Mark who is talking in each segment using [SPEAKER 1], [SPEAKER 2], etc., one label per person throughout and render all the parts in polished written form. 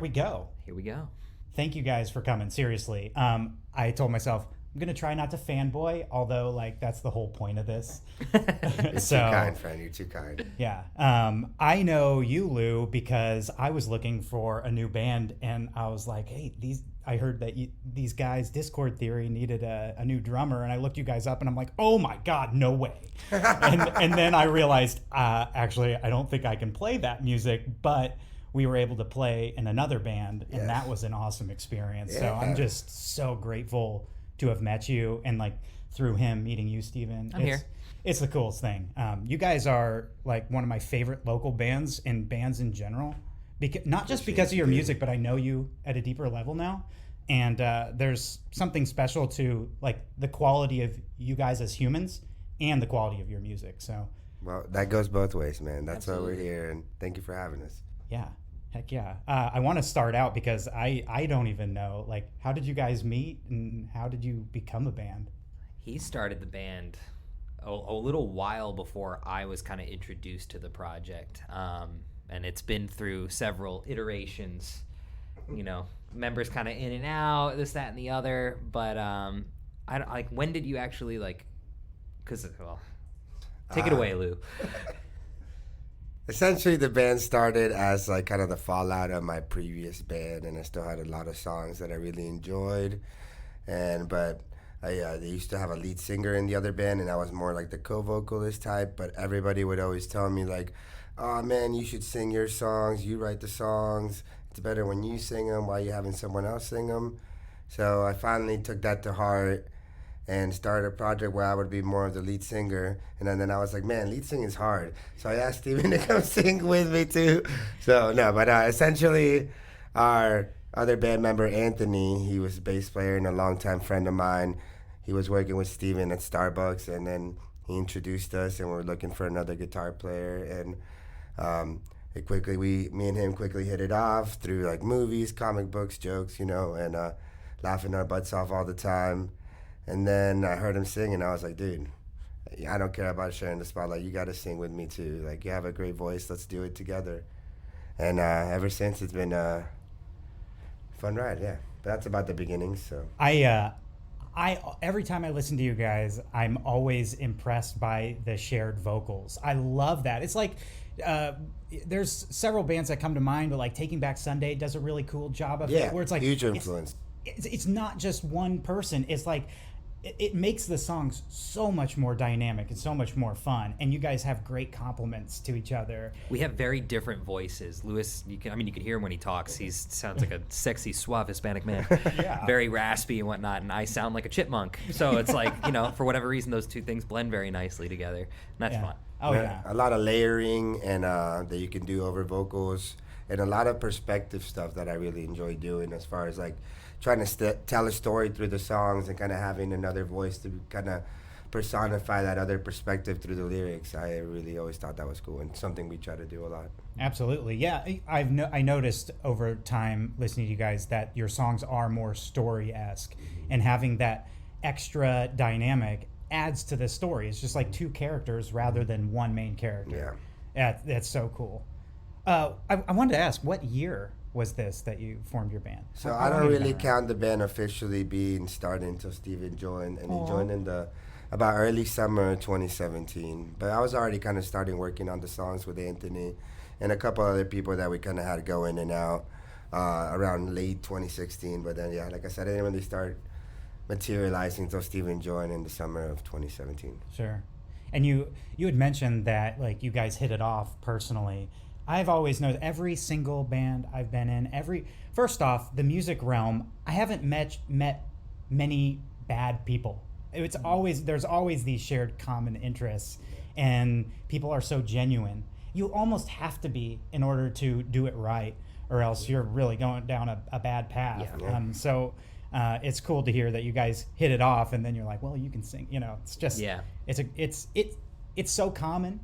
[SPEAKER 1] we go.
[SPEAKER 2] Here we go.
[SPEAKER 1] Thank you guys for coming. Seriously. I told myself I'm gonna try not to fanboy, although like that's the whole point of this.
[SPEAKER 3] You're too kind, friend. You're too kind.
[SPEAKER 1] Yeah. I know you, Lou, because I was looking for a new band, and I was like, hey, I heard that these guys, Discord Theory, needed a new drummer, and I looked you guys up, and I'm like, oh my God, no way. and then I realized, actually, I don't think I can play that music, but we were able to play in another band, and that was an awesome experience. Yeah. So I'm just so grateful to have met you, and like through him meeting you, Steven.
[SPEAKER 2] I'm here.
[SPEAKER 1] It's the coolest thing. You guys are like one of my favorite local bands and bands in general. Not just because of your music, but I know you at a deeper level now. And there's something special to like the quality of you guys as humans and the quality of your music. So,
[SPEAKER 3] well, that goes both ways, man. That's why we're here, and thank you for having us.
[SPEAKER 1] Yeah, heck yeah. I want to start out because I don't even know, like, how did you guys meet and how did you become a band?
[SPEAKER 2] He started the band a little while before I was kind of introduced to the project. And it's been through several iterations, members kind of in and out, this, that, and the other. But I don't, like, when did you actually take it away, Lou.
[SPEAKER 3] Essentially, the band started as like kind of the fallout of my previous band, and I still had a lot of songs that I really enjoyed. But they used to have a lead singer in the other band, and I was more like the co-vocalist type. But everybody would always tell me like, oh man, you should sing your songs. You write the songs. It's better when you sing them. Why are you having someone else sing them? So I finally took that to heart and started a project where I would be more of the lead singer. And then I was like, man, lead singing is hard. So I asked Steven to come sing with me too. So no, but essentially our other band member, Anthony, he was a bass player and a longtime friend of mine. He was working with Steven at Starbucks, and then he introduced us, and we were looking for another guitar player. And me and him quickly hit it off through like movies, comic books, jokes, and laughing our butts off all the time. And then I heard him sing, and I was like, dude, I don't care about sharing the spotlight. You got to sing with me too. Like, you have a great voice. Let's do it together. And ever since, it's been a fun ride. Yeah, but that's about the beginning. So
[SPEAKER 1] I every time I listen to you guys, I'm always impressed by the shared vocals. I love that. It's like there's several bands that come to mind, but like Taking Back Sunday does a really cool job of it. Where it's like
[SPEAKER 3] huge influence.
[SPEAKER 1] It's not just one person. It's like it makes the songs so much more dynamic and so much more fun. And you guys have great compliments to each other.
[SPEAKER 2] We have very different voices. Lewis, you can hear him when he talks. He sounds like a sexy, suave Hispanic man. Yeah. Very raspy and whatnot. And I sound like a chipmunk. So it's like, for whatever reason, those two things blend very nicely together. And that's fun.
[SPEAKER 1] Oh, yeah.
[SPEAKER 3] A lot of layering and that you can do over vocals, and a lot of perspective stuff that I really enjoy doing, as far as like trying to tell a story through the songs and kind of having another voice to kind of personify that other perspective through the lyrics. I really always thought that was cool, and something we try to do a lot.
[SPEAKER 1] Absolutely. Yeah, I noticed over time listening to you guys that your songs are more story-esque, and having that extra dynamic adds to the story. It's just like two characters rather than one main character. Yeah, that's so cool. I wanted to ask, what year was this that you formed your band?
[SPEAKER 3] So I don't really count the band officially being started until Steven joined, and he joined in about early summer 2017. But I was already kind of starting working on the songs with Anthony and a couple other people that we kind of had go in and out around late 2016. But then, like I said, I didn't really start materializing until Steven joined in the summer of 2017.
[SPEAKER 1] Sure. And you had mentioned that like you guys hit it off personally. I've always known every single band I've been in, first off, the music realm, I haven't met many bad people. There's always these shared common interests, and people are so genuine. You almost have to be in order to do it right, or else you're really going down a bad path. Yeah. So it's cool to hear that you guys hit it off, and then you're like, well, you can sing. It's just it's so common,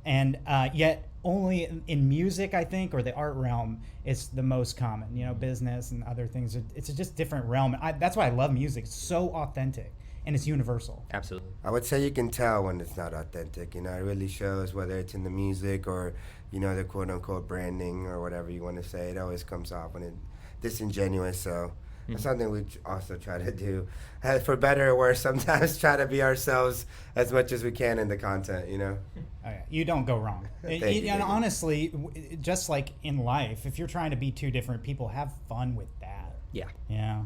[SPEAKER 1] and yet only in music, I think, or the art realm, it's the most common. Business and other things. It's just different realm. That's why I love music. It's so authentic, and it's universal.
[SPEAKER 2] Absolutely.
[SPEAKER 3] I would say you can tell when it's not authentic. It really shows, whether it's in the music or the quote unquote branding or whatever you want to say. It always comes off when disingenuous. So that's something we also try to do, for better or worse. Sometimes try to be ourselves as much as we can in the content. You know.
[SPEAKER 1] Oh, yeah. You don't go wrong.
[SPEAKER 3] Thank you.
[SPEAKER 1] And honestly, just like in life, if you're trying to be two different people, have fun with that.
[SPEAKER 2] Yeah.
[SPEAKER 1] Yeah.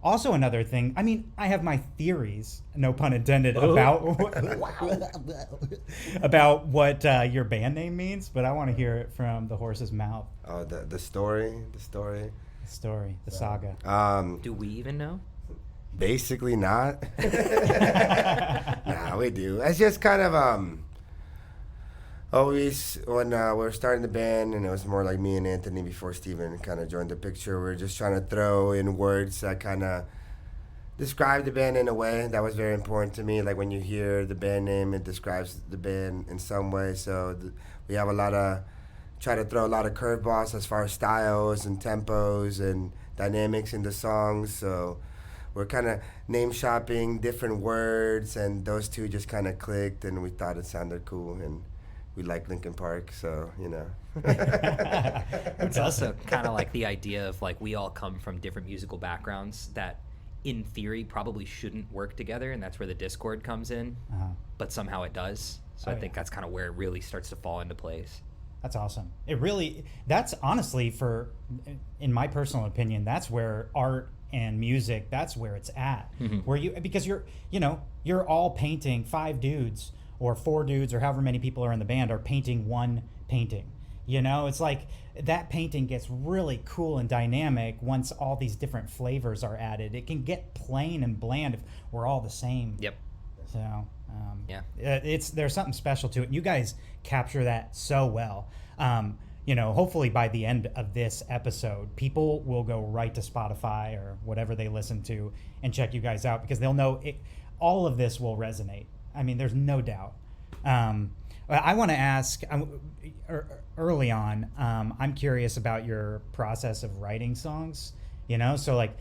[SPEAKER 1] Also, another thing. I mean, I have my theories, no pun intended, about about what your band name means, but I want to hear it from the horse's mouth.
[SPEAKER 3] Oh, the story.
[SPEAKER 1] The saga.
[SPEAKER 2] Do we even know?
[SPEAKER 3] Basically not. Nah, we do. It's just kind of always when we're starting the band, and it was more like me and Anthony before Steven kind of joined the picture. We are just trying to throw in words that kind of describe the band in a way that was very important to me. Like when you hear the band name, it describes the band in some way. So we have try to throw a lot of curveballs as far as styles and tempos and dynamics in the songs. So we're kind of name shopping different words, and those two just kind of clicked, and we thought it sounded cool, and we like Linkin Park, so, you know.
[SPEAKER 2] It's also kind of like the idea of, like, we all come from different musical backgrounds that, in theory, probably shouldn't work together, and that's where the discord comes in, but somehow it does. So I think that's kind of where it really starts to fall into place.
[SPEAKER 1] That's awesome. That's honestly, in my personal opinion, that's where art and music, that's where it's at. Mm-hmm. Because you're all painting, 5 dudes or 4 dudes or however many people are in the band are painting one painting. You know, it's like that painting gets really cool and dynamic once all these different flavors are added. It can get plain and bland if we're all the same.
[SPEAKER 2] Yep.
[SPEAKER 1] So there's something special to it. You guys capture that so well. Hopefully by the end of this episode, people will go right to Spotify or whatever they listen to and check you guys out, because they'll know all of this will resonate. I mean, there's no doubt. I want to ask early on, I'm curious about your process of writing songs, so like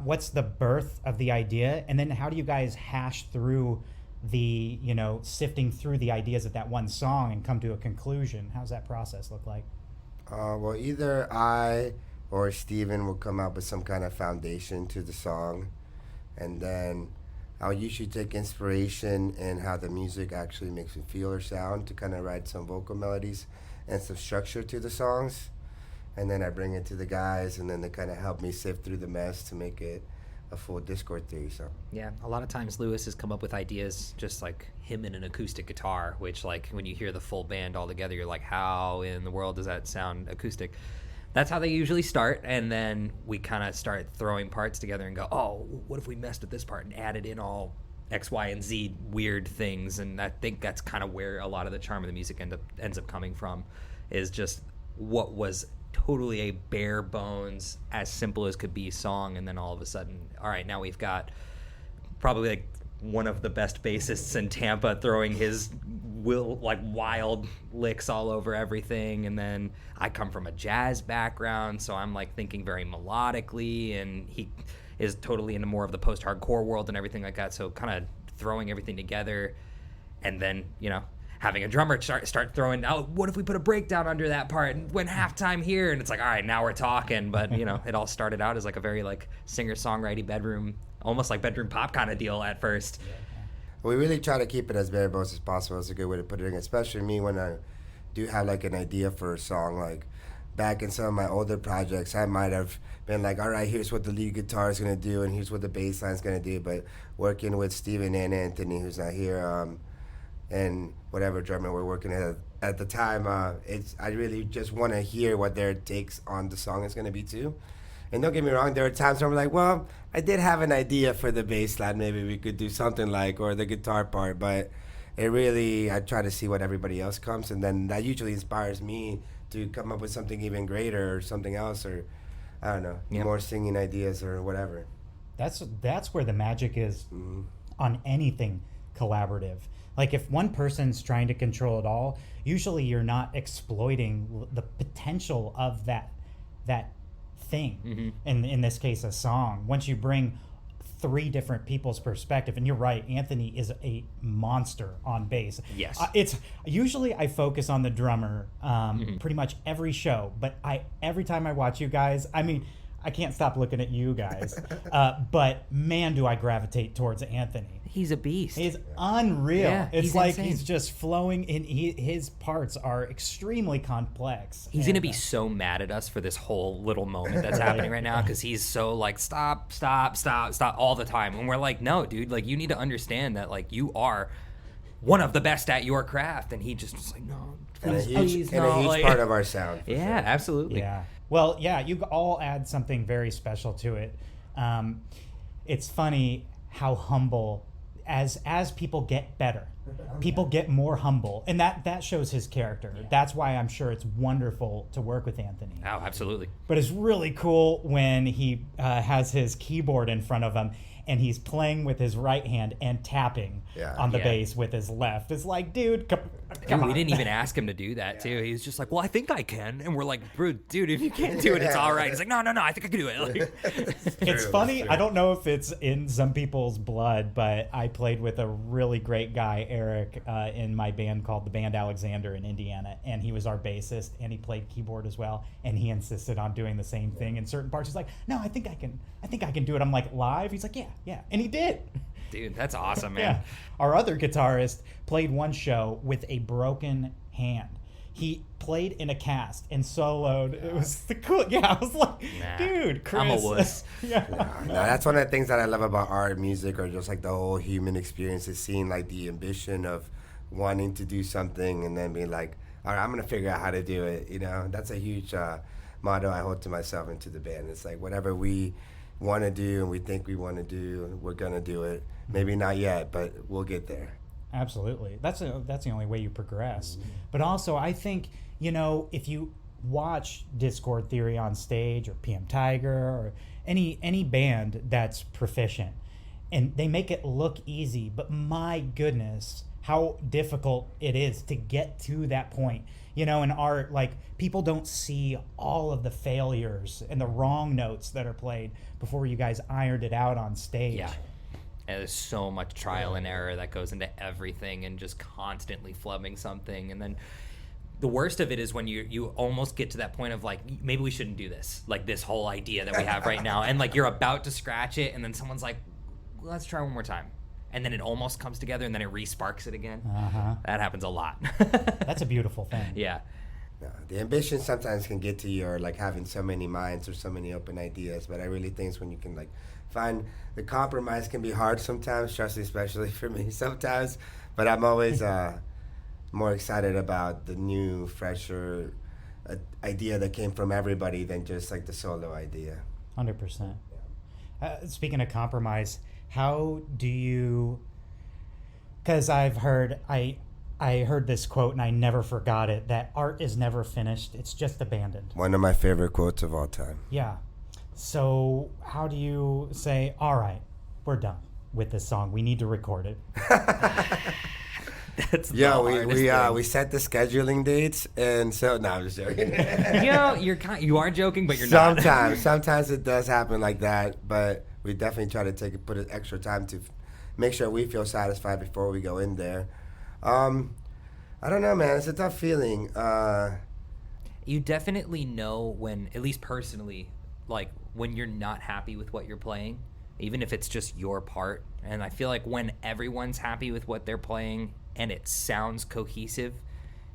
[SPEAKER 1] what's the birth of the idea, and then how do you guys hash through the, sifting through the ideas of that one song and come to a conclusion? How's that process look like?
[SPEAKER 3] Well, either I or Steven will come up with some kind of foundation to the song, and then I'll usually take inspiration in how the music actually makes me feel or sound to kind of write some vocal melodies and some structure to the songs. And then I bring it to the guys, and then they kind of help me sift through the mess to make it a full Discord theory song.
[SPEAKER 2] Yeah, a lot of times Lewis has come up with ideas just like him and an acoustic guitar, which, like, when you hear the full band all together, you're like, how in the world does that sound acoustic? That's how they usually start, and then we kind of start throwing parts together and go, oh, what if we messed with this part and added in all X, Y, and Z weird things? And I think that's kind of where a lot of the charm of the music ends up coming from, is just what was totally a bare bones, as simple as could be song, and then all of a sudden, all right, now we've got probably like one of the best bassists in Tampa throwing his wild licks all over everything, and then I come from a jazz background, so I'm like thinking very melodically, and he is totally into more of the post-hardcore world and everything like that, so kind of throwing everything together, and then having a drummer start throwing, oh, what if we put a breakdown under that part and went halftime here, and it's like, all right, now we're talking. But it all started out as like a very like singer-songwriting bedroom, almost like bedroom pop kind of deal at first.
[SPEAKER 3] We really try to keep it as bare bones as possible. It's a good way to put it in, especially me when I do have like an idea for a song. Like back in some of my older projects, I might have been like, all right, here's what the lead guitar is going to do and here's what the bass line is going to do. But working with Steven and Anthony, who's not here, and whatever drummer we're working at the time, I really just want to hear what their takes on the song is going to be too. And don't get me wrong, there are times where I'm like, well, I did have an idea for the bass line, maybe we could do something like, or the guitar part, but I try to see what everybody else comes, and then that usually inspires me to come up with something even greater or something else, or I don't know, more singing ideas or whatever.
[SPEAKER 1] That's where the magic is on anything collaborative. Like if one person's trying to control it all, usually you're not exploiting the potential of that thing. In this case, a song. Once you bring 3 different people's perspective. And you're right, Anthony is a monster on bass.
[SPEAKER 2] Yes.
[SPEAKER 1] It's usually I focus on the drummer pretty much every show, but every time I watch you guys, I mean, I can't stop looking at you guys, but man, do I gravitate towards Anthony.
[SPEAKER 2] He's a beast.
[SPEAKER 1] He's unreal.
[SPEAKER 2] Yeah,
[SPEAKER 1] it's
[SPEAKER 2] he's
[SPEAKER 1] like
[SPEAKER 2] insane.
[SPEAKER 1] he's just flowing, and his parts are extremely complex.
[SPEAKER 2] He's gonna be so mad at us for this whole little moment that's happening right now, because he's so like stop all the time, and we're like, no, dude, like you need to understand that like you are one of the best at your craft, and he just was like, no, please,
[SPEAKER 3] and a huge
[SPEAKER 2] like,
[SPEAKER 3] part of our sound.
[SPEAKER 2] yeah, absolutely.
[SPEAKER 1] Yeah. Well, yeah, you all add something very special to it. It's funny how humble, as people get better, people get more humble, and that shows his character. That's why I'm sure it's wonderful to work with Anthony.
[SPEAKER 2] Oh, absolutely.
[SPEAKER 1] But it's really cool when he has his keyboard in front of him and he's playing with his right hand and tapping on the bass with his left. It's like, dude, come on.
[SPEAKER 2] We didn't even ask him to do that, too. He was just like, well, I think I can. And we're like, bro, dude, if you can't do it, it's all right. He's like, no, I think I can do it. Like,
[SPEAKER 1] It's funny. I don't know if it's in some people's blood, but I played with a really great guy, Eric, in my band called the Band Alexander in Indiana, and he was our bassist, and he played keyboard as well, and he insisted on doing the same thing in certain parts. He's like, no, I think I can do it. I'm like, live? He's like, yeah, and he did.
[SPEAKER 2] dude, that's awesome, man.
[SPEAKER 1] Yeah. Our other guitarist played one show with a broken hand. He played in a cast and soloed. It was the cool. Yeah, I was like, dude, Chris.
[SPEAKER 2] I'm a wuss.
[SPEAKER 1] Yeah.
[SPEAKER 3] No, that's one of the things that I love about art, music, or just like the whole human experience is seeing like the ambition of wanting to do something and then being like, all right, I'm going to figure out how to do it. You know, that's a huge motto I hold to myself and to the band. It's like whatever we want to do and we think we want to do, we're going to do it. Maybe not yet, but we'll get there.
[SPEAKER 1] Absolutely. That's the only way you progress. But also, I think, you know, if you watch Discord Theory on stage or PMTiger or any band that's proficient, and they make it look easy, but my goodness, how difficult it is to get to that point. You know, in art, like, people don't see all of the failures and the wrong notes that are played before you guys ironed it out on stage.
[SPEAKER 2] Yeah. And there's so much trial and error that goes into everything and just constantly flubbing something. And then the worst of it is when you almost get to that point of like, maybe we shouldn't do this, like this whole idea that we have right now. And like you're about to scratch it and then someone's like, let's try one more time. And then it almost comes together and then it re-sparks it again. That happens a lot.
[SPEAKER 1] That's a beautiful thing.
[SPEAKER 2] Yeah.
[SPEAKER 3] No, the ambition sometimes can get to you, or like having so many minds or so many open ideas. But I really think it's when you can like find the compromise can be hard sometimes, especially for me sometimes. But I'm always more excited about the new, fresher idea that came from everybody than just like the solo idea.
[SPEAKER 1] 100%. Speaking of compromise, how do you? Because I've heard I heard this quote and I never forgot it, that art is never finished, it's just abandoned.
[SPEAKER 3] One of my favorite quotes of all time.
[SPEAKER 1] Yeah. So how do you say, all right, we're done with this song, we need to record it?
[SPEAKER 2] That's
[SPEAKER 3] we set the scheduling dates, and so no, I'm just joking.
[SPEAKER 2] You are joking, but you're not.
[SPEAKER 3] Sometimes it does happen like that, but we definitely try to put an extra time to make sure we feel satisfied before we go in there. I don't know, man. It's a tough feeling.
[SPEAKER 2] You definitely know when, at least personally, like when you're not happy with what you're playing, even if it's just your part. And I feel like when everyone's happy with what they're playing and it sounds cohesive,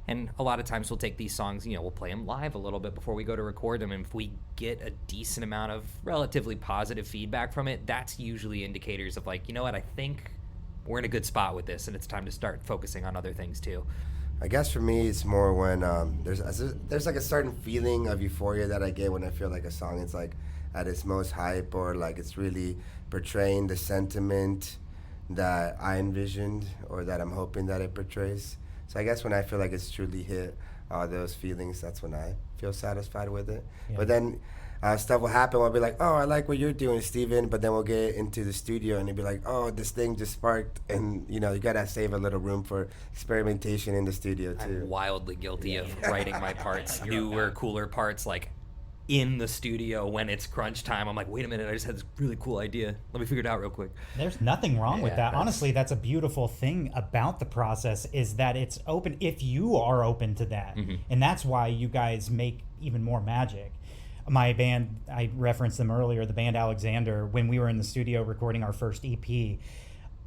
[SPEAKER 2] and a lot of times we'll take these songs, we'll play them live a little bit before we go to record them. And if we get a decent amount of relatively positive feedback from it, that's usually indicators of like, you know what, I think we're in a good spot with this and it's time to start focusing on other things too.
[SPEAKER 3] I guess for me, it's more when there's like a certain feeling of euphoria that I get when I feel like a song is like at its most hype, or like it's really portraying the sentiment that I envisioned or that I'm hoping that it portrays. So I guess when I feel like it's truly hit all those feelings, that's when I feel satisfied with it. Yeah. But then stuff will happen. I'll be like, oh, I like what you're doing, Steven. But then we'll get into the studio and it'll be like, oh, this thing just sparked. And, you got to save a little room for experimentation in the studio, too.
[SPEAKER 2] I'm wildly guilty of writing my parts, newer, cooler parts, like in the studio when it's crunch time. I'm like, wait a minute, I just had this really cool idea. Let me figure it out real quick.
[SPEAKER 1] There's nothing wrong with that. Honestly, that's a beautiful thing about the process, is that it's open if you are open to that. And that's why you guys make even more magic. My band, I referenced them earlier, the band Alexander, when we were in the studio recording our first EP,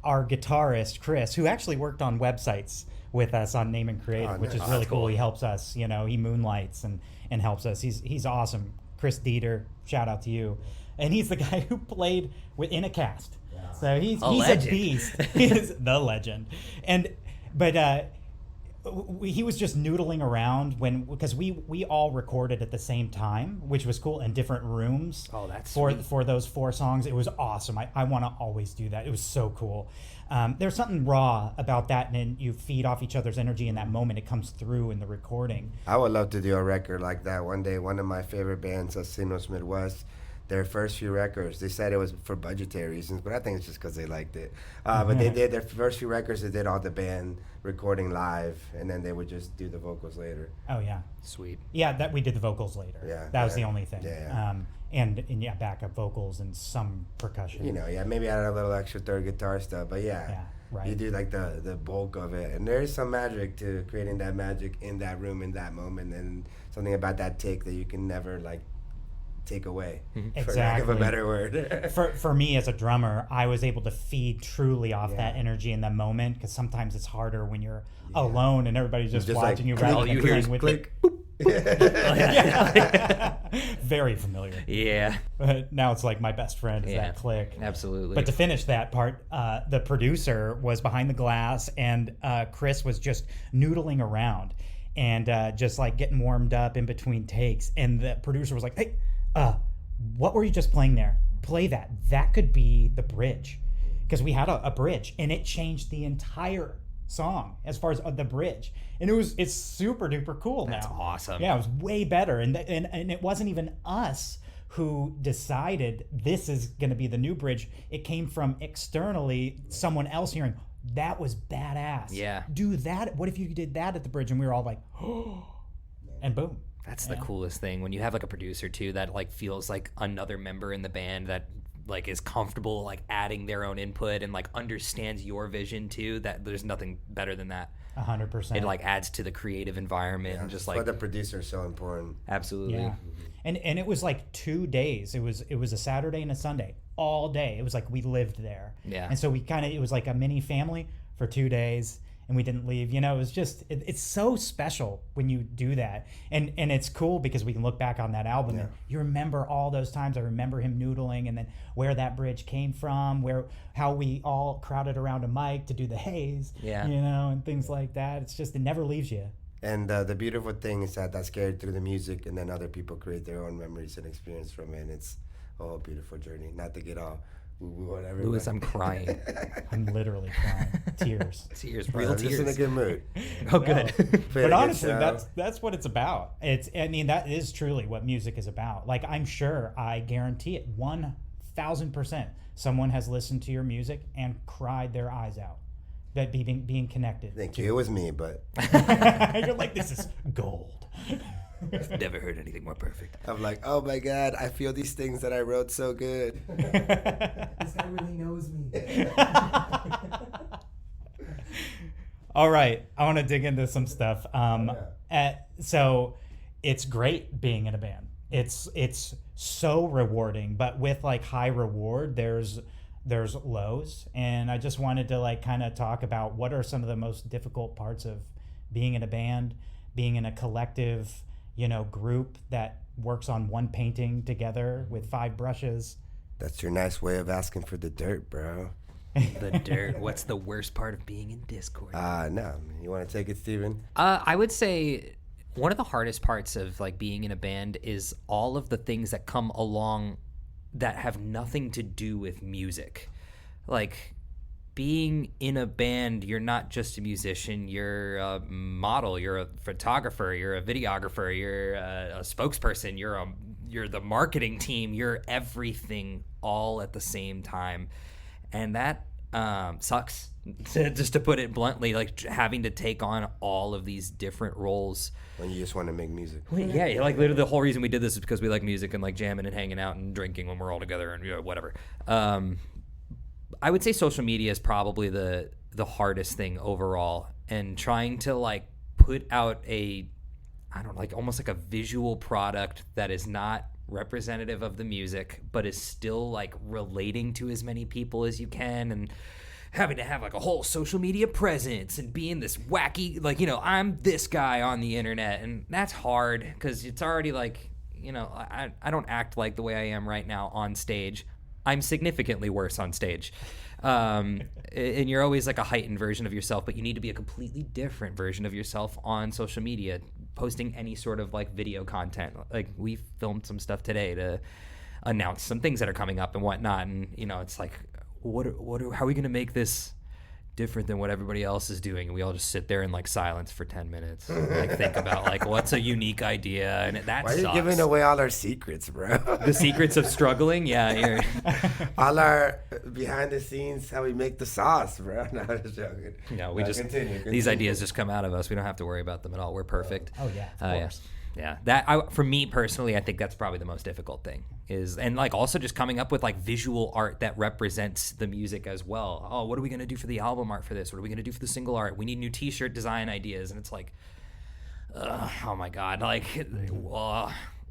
[SPEAKER 1] our guitarist, Chris, who actually worked on websites with us on Name and Creative, which is really cool. He helps us, he moonlights and helps us. He's awesome. Chris Dieter, shout out to you. And he's the guy who played in a cast. Yeah. So he's a beast. He's the legend. But he was just noodling around because we all recorded at the same time, which was cool, in different rooms.
[SPEAKER 2] Oh, that's
[SPEAKER 1] for those 4 songs. It was awesome. I want to always do that. It was so cool. There's something raw about that, and you feed off each other's energy in that moment. It comes through in the recording.
[SPEAKER 3] I would love to do a record like that one day. One of my favorite bands, Asinos Midwest, their first few records, they said it was for budgetary reasons, but I think it's just because they liked it. But they did their first few records, they did all the band recording live, and then they would just do the vocals later.
[SPEAKER 1] Oh, yeah.
[SPEAKER 2] Sweet.
[SPEAKER 1] Yeah, that we did the vocals later.
[SPEAKER 3] Yeah.
[SPEAKER 1] That was the only thing.
[SPEAKER 3] Yeah.
[SPEAKER 1] And backup vocals and some percussion.
[SPEAKER 3] Maybe add a little extra third guitar stuff, but right. You do like the bulk of it. And there is some magic to creating that magic in that room, in that moment, and something about that take that you can never take away, for lack of a better word.
[SPEAKER 1] for me as a drummer, I was able to feed truly off that energy in that moment, because sometimes it's harder when you're alone and everybody's just watching you rather than playing with
[SPEAKER 3] click.
[SPEAKER 1] Very familiar.
[SPEAKER 2] Yeah.
[SPEAKER 1] But now it's like my best friend is that click.
[SPEAKER 2] Absolutely.
[SPEAKER 1] But to finish that part, the producer was behind the glass, and Chris was just noodling around and just getting warmed up in between takes. And the producer was like, hey, what were you just playing there? Play that. That could be the bridge. Because we had a bridge, and it changed the entire song as far as the bridge. And it's super duper cool now.
[SPEAKER 2] That's awesome.
[SPEAKER 1] Yeah, it was way better. And it wasn't even us who decided this is going to be the new bridge. It came from externally, someone else hearing, that was badass.
[SPEAKER 2] Yeah.
[SPEAKER 1] Do that. What if you did that at the bridge? And we were all like, oh, and boom.
[SPEAKER 2] That's the coolest thing, when you have a producer too that feels like another member in the band that is comfortable adding their own input and understands your vision too. That there's nothing better than that.
[SPEAKER 1] 100%.
[SPEAKER 2] It adds to the creative environment and just
[SPEAKER 3] but the producer is so important.
[SPEAKER 2] Absolutely.
[SPEAKER 1] Yeah. And it was 2 days. It was a Saturday and a Sunday all day. It was we lived there.
[SPEAKER 2] Yeah.
[SPEAKER 1] And so it was a mini family for 2 days. And we didn't leave. It was just, it's so special when you do that. And it's cool because we can look back on that album and you remember all those times. I remember him noodling, and then where that bridge came from, how we all crowded around a mic to do the haze, and things like that. It's just, it never leaves you.
[SPEAKER 3] And the beautiful thing is that's carried through the music, and then other people create their own memories and experience from it. And it's a whole beautiful journey. Not to get all whatever.
[SPEAKER 2] Louis, I'm crying.
[SPEAKER 1] I'm literally crying. Tears,
[SPEAKER 2] real tears.
[SPEAKER 3] Just in a good mood.
[SPEAKER 2] Oh, good.
[SPEAKER 1] But honestly, that's what it's about. That is truly what music is about. I'm sure, I guarantee it, 1,000%, someone has listened to your music and cried their eyes out. That being connected.
[SPEAKER 3] Thank you. It was me, but
[SPEAKER 1] you're like, this is gold.
[SPEAKER 2] I've never heard anything more perfect.
[SPEAKER 3] I'm like, oh my God, I feel these things that I wrote so good.
[SPEAKER 4] This guy really knows me.
[SPEAKER 1] All right, I want to dig into some stuff. So it's great being in a band. It's so rewarding, but with high reward, there's lows. And I just wanted to kind of talk about what are some of the most difficult parts of being in a band, being in a collective group that works on one painting together with 5 brushes.
[SPEAKER 3] That's your nice way of asking for the dirt, bro.
[SPEAKER 2] The dirt. What's the worst part of being in Discord?
[SPEAKER 3] No. You want to take it, Steven?
[SPEAKER 2] I would say one of the hardest parts of being in a band is all of the things that come along that have nothing to do with music. Being in a band, you're not just a musician, you're a model, you're a photographer, you're a videographer, you're a spokesperson, you're the marketing team, you're everything all at the same time. And that sucks. Just to put it bluntly, like having to take on all of these different roles.
[SPEAKER 3] When you just want to make music.
[SPEAKER 2] Yeah, like literally the whole reason we did this is because we like music and like jamming and hanging out and drinking when we're all together and whatever. I would say social media is probably the hardest thing overall, and trying to like put out almost like a visual product that is not representative of the music but is still like relating to as many people as you can, and having to have like a whole social media presence and being this wacky, like, I'm this guy on the internet, and that's hard because it's already like, I don't act like the way I am right now on stage. I'm significantly worse on stage. And you're always like a heightened version of yourself, but you need to be a completely different version of yourself on social media, posting any sort of like video content. Like we filmed some stuff today to announce some things that are coming up and whatnot. And, it's like, how are we going to make this different than what everybody else is doing? And we all just sit there in like silence for 10 minutes, and, like think about like what's a unique idea, and that
[SPEAKER 3] Why are
[SPEAKER 2] sucks.
[SPEAKER 3] you giving away all our secrets, bro?
[SPEAKER 2] The secrets of struggling? Yeah.
[SPEAKER 3] All our behind the scenes, how we make the sauce, bro. No, I'm just joking.
[SPEAKER 2] No, we just
[SPEAKER 3] continue.
[SPEAKER 2] These ideas just come out of us. We don't have to worry about them at all. We're perfect.
[SPEAKER 1] Oh yeah, of course.
[SPEAKER 2] Yeah. For me personally, I think that's probably the most difficult thing and like also just coming up with like visual art that represents the music as well. Oh, what are we going to do for the album art for this? What are we going to do for the single art? We need new t-shirt design ideas. And it's like, oh my God, like,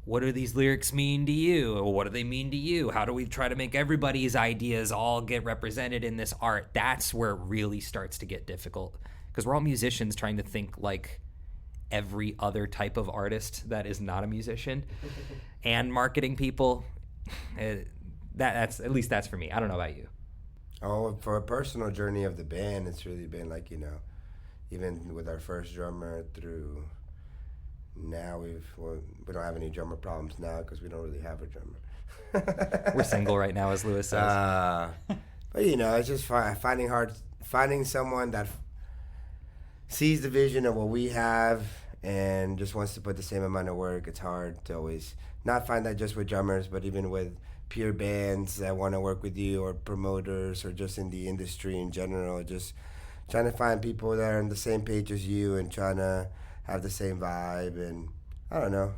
[SPEAKER 2] what do these lyrics mean to you? Or what do they mean to you? How do we try to make everybody's ideas all get represented in this art? That's where it really starts to get difficult, because we're all musicians trying to think like every other type of artist that is not a musician, and marketing people. That's at least that's for me. I don't know about you.
[SPEAKER 3] Oh, for a personal journey of the band, it's really been like, even with our first drummer through now, we don't have any drummer problems now because we don't really have a drummer.
[SPEAKER 2] We're single right now, as Lewis says.
[SPEAKER 3] But it's just finding someone that sees the vision of what we have and just wants to put the same amount of work. It's hard to always not find that just with drummers, but even with peer bands that want to work with you, or promoters, or just in the industry in general. Just trying to find people that are on the same page as you and trying to have the same vibe. And I don't know,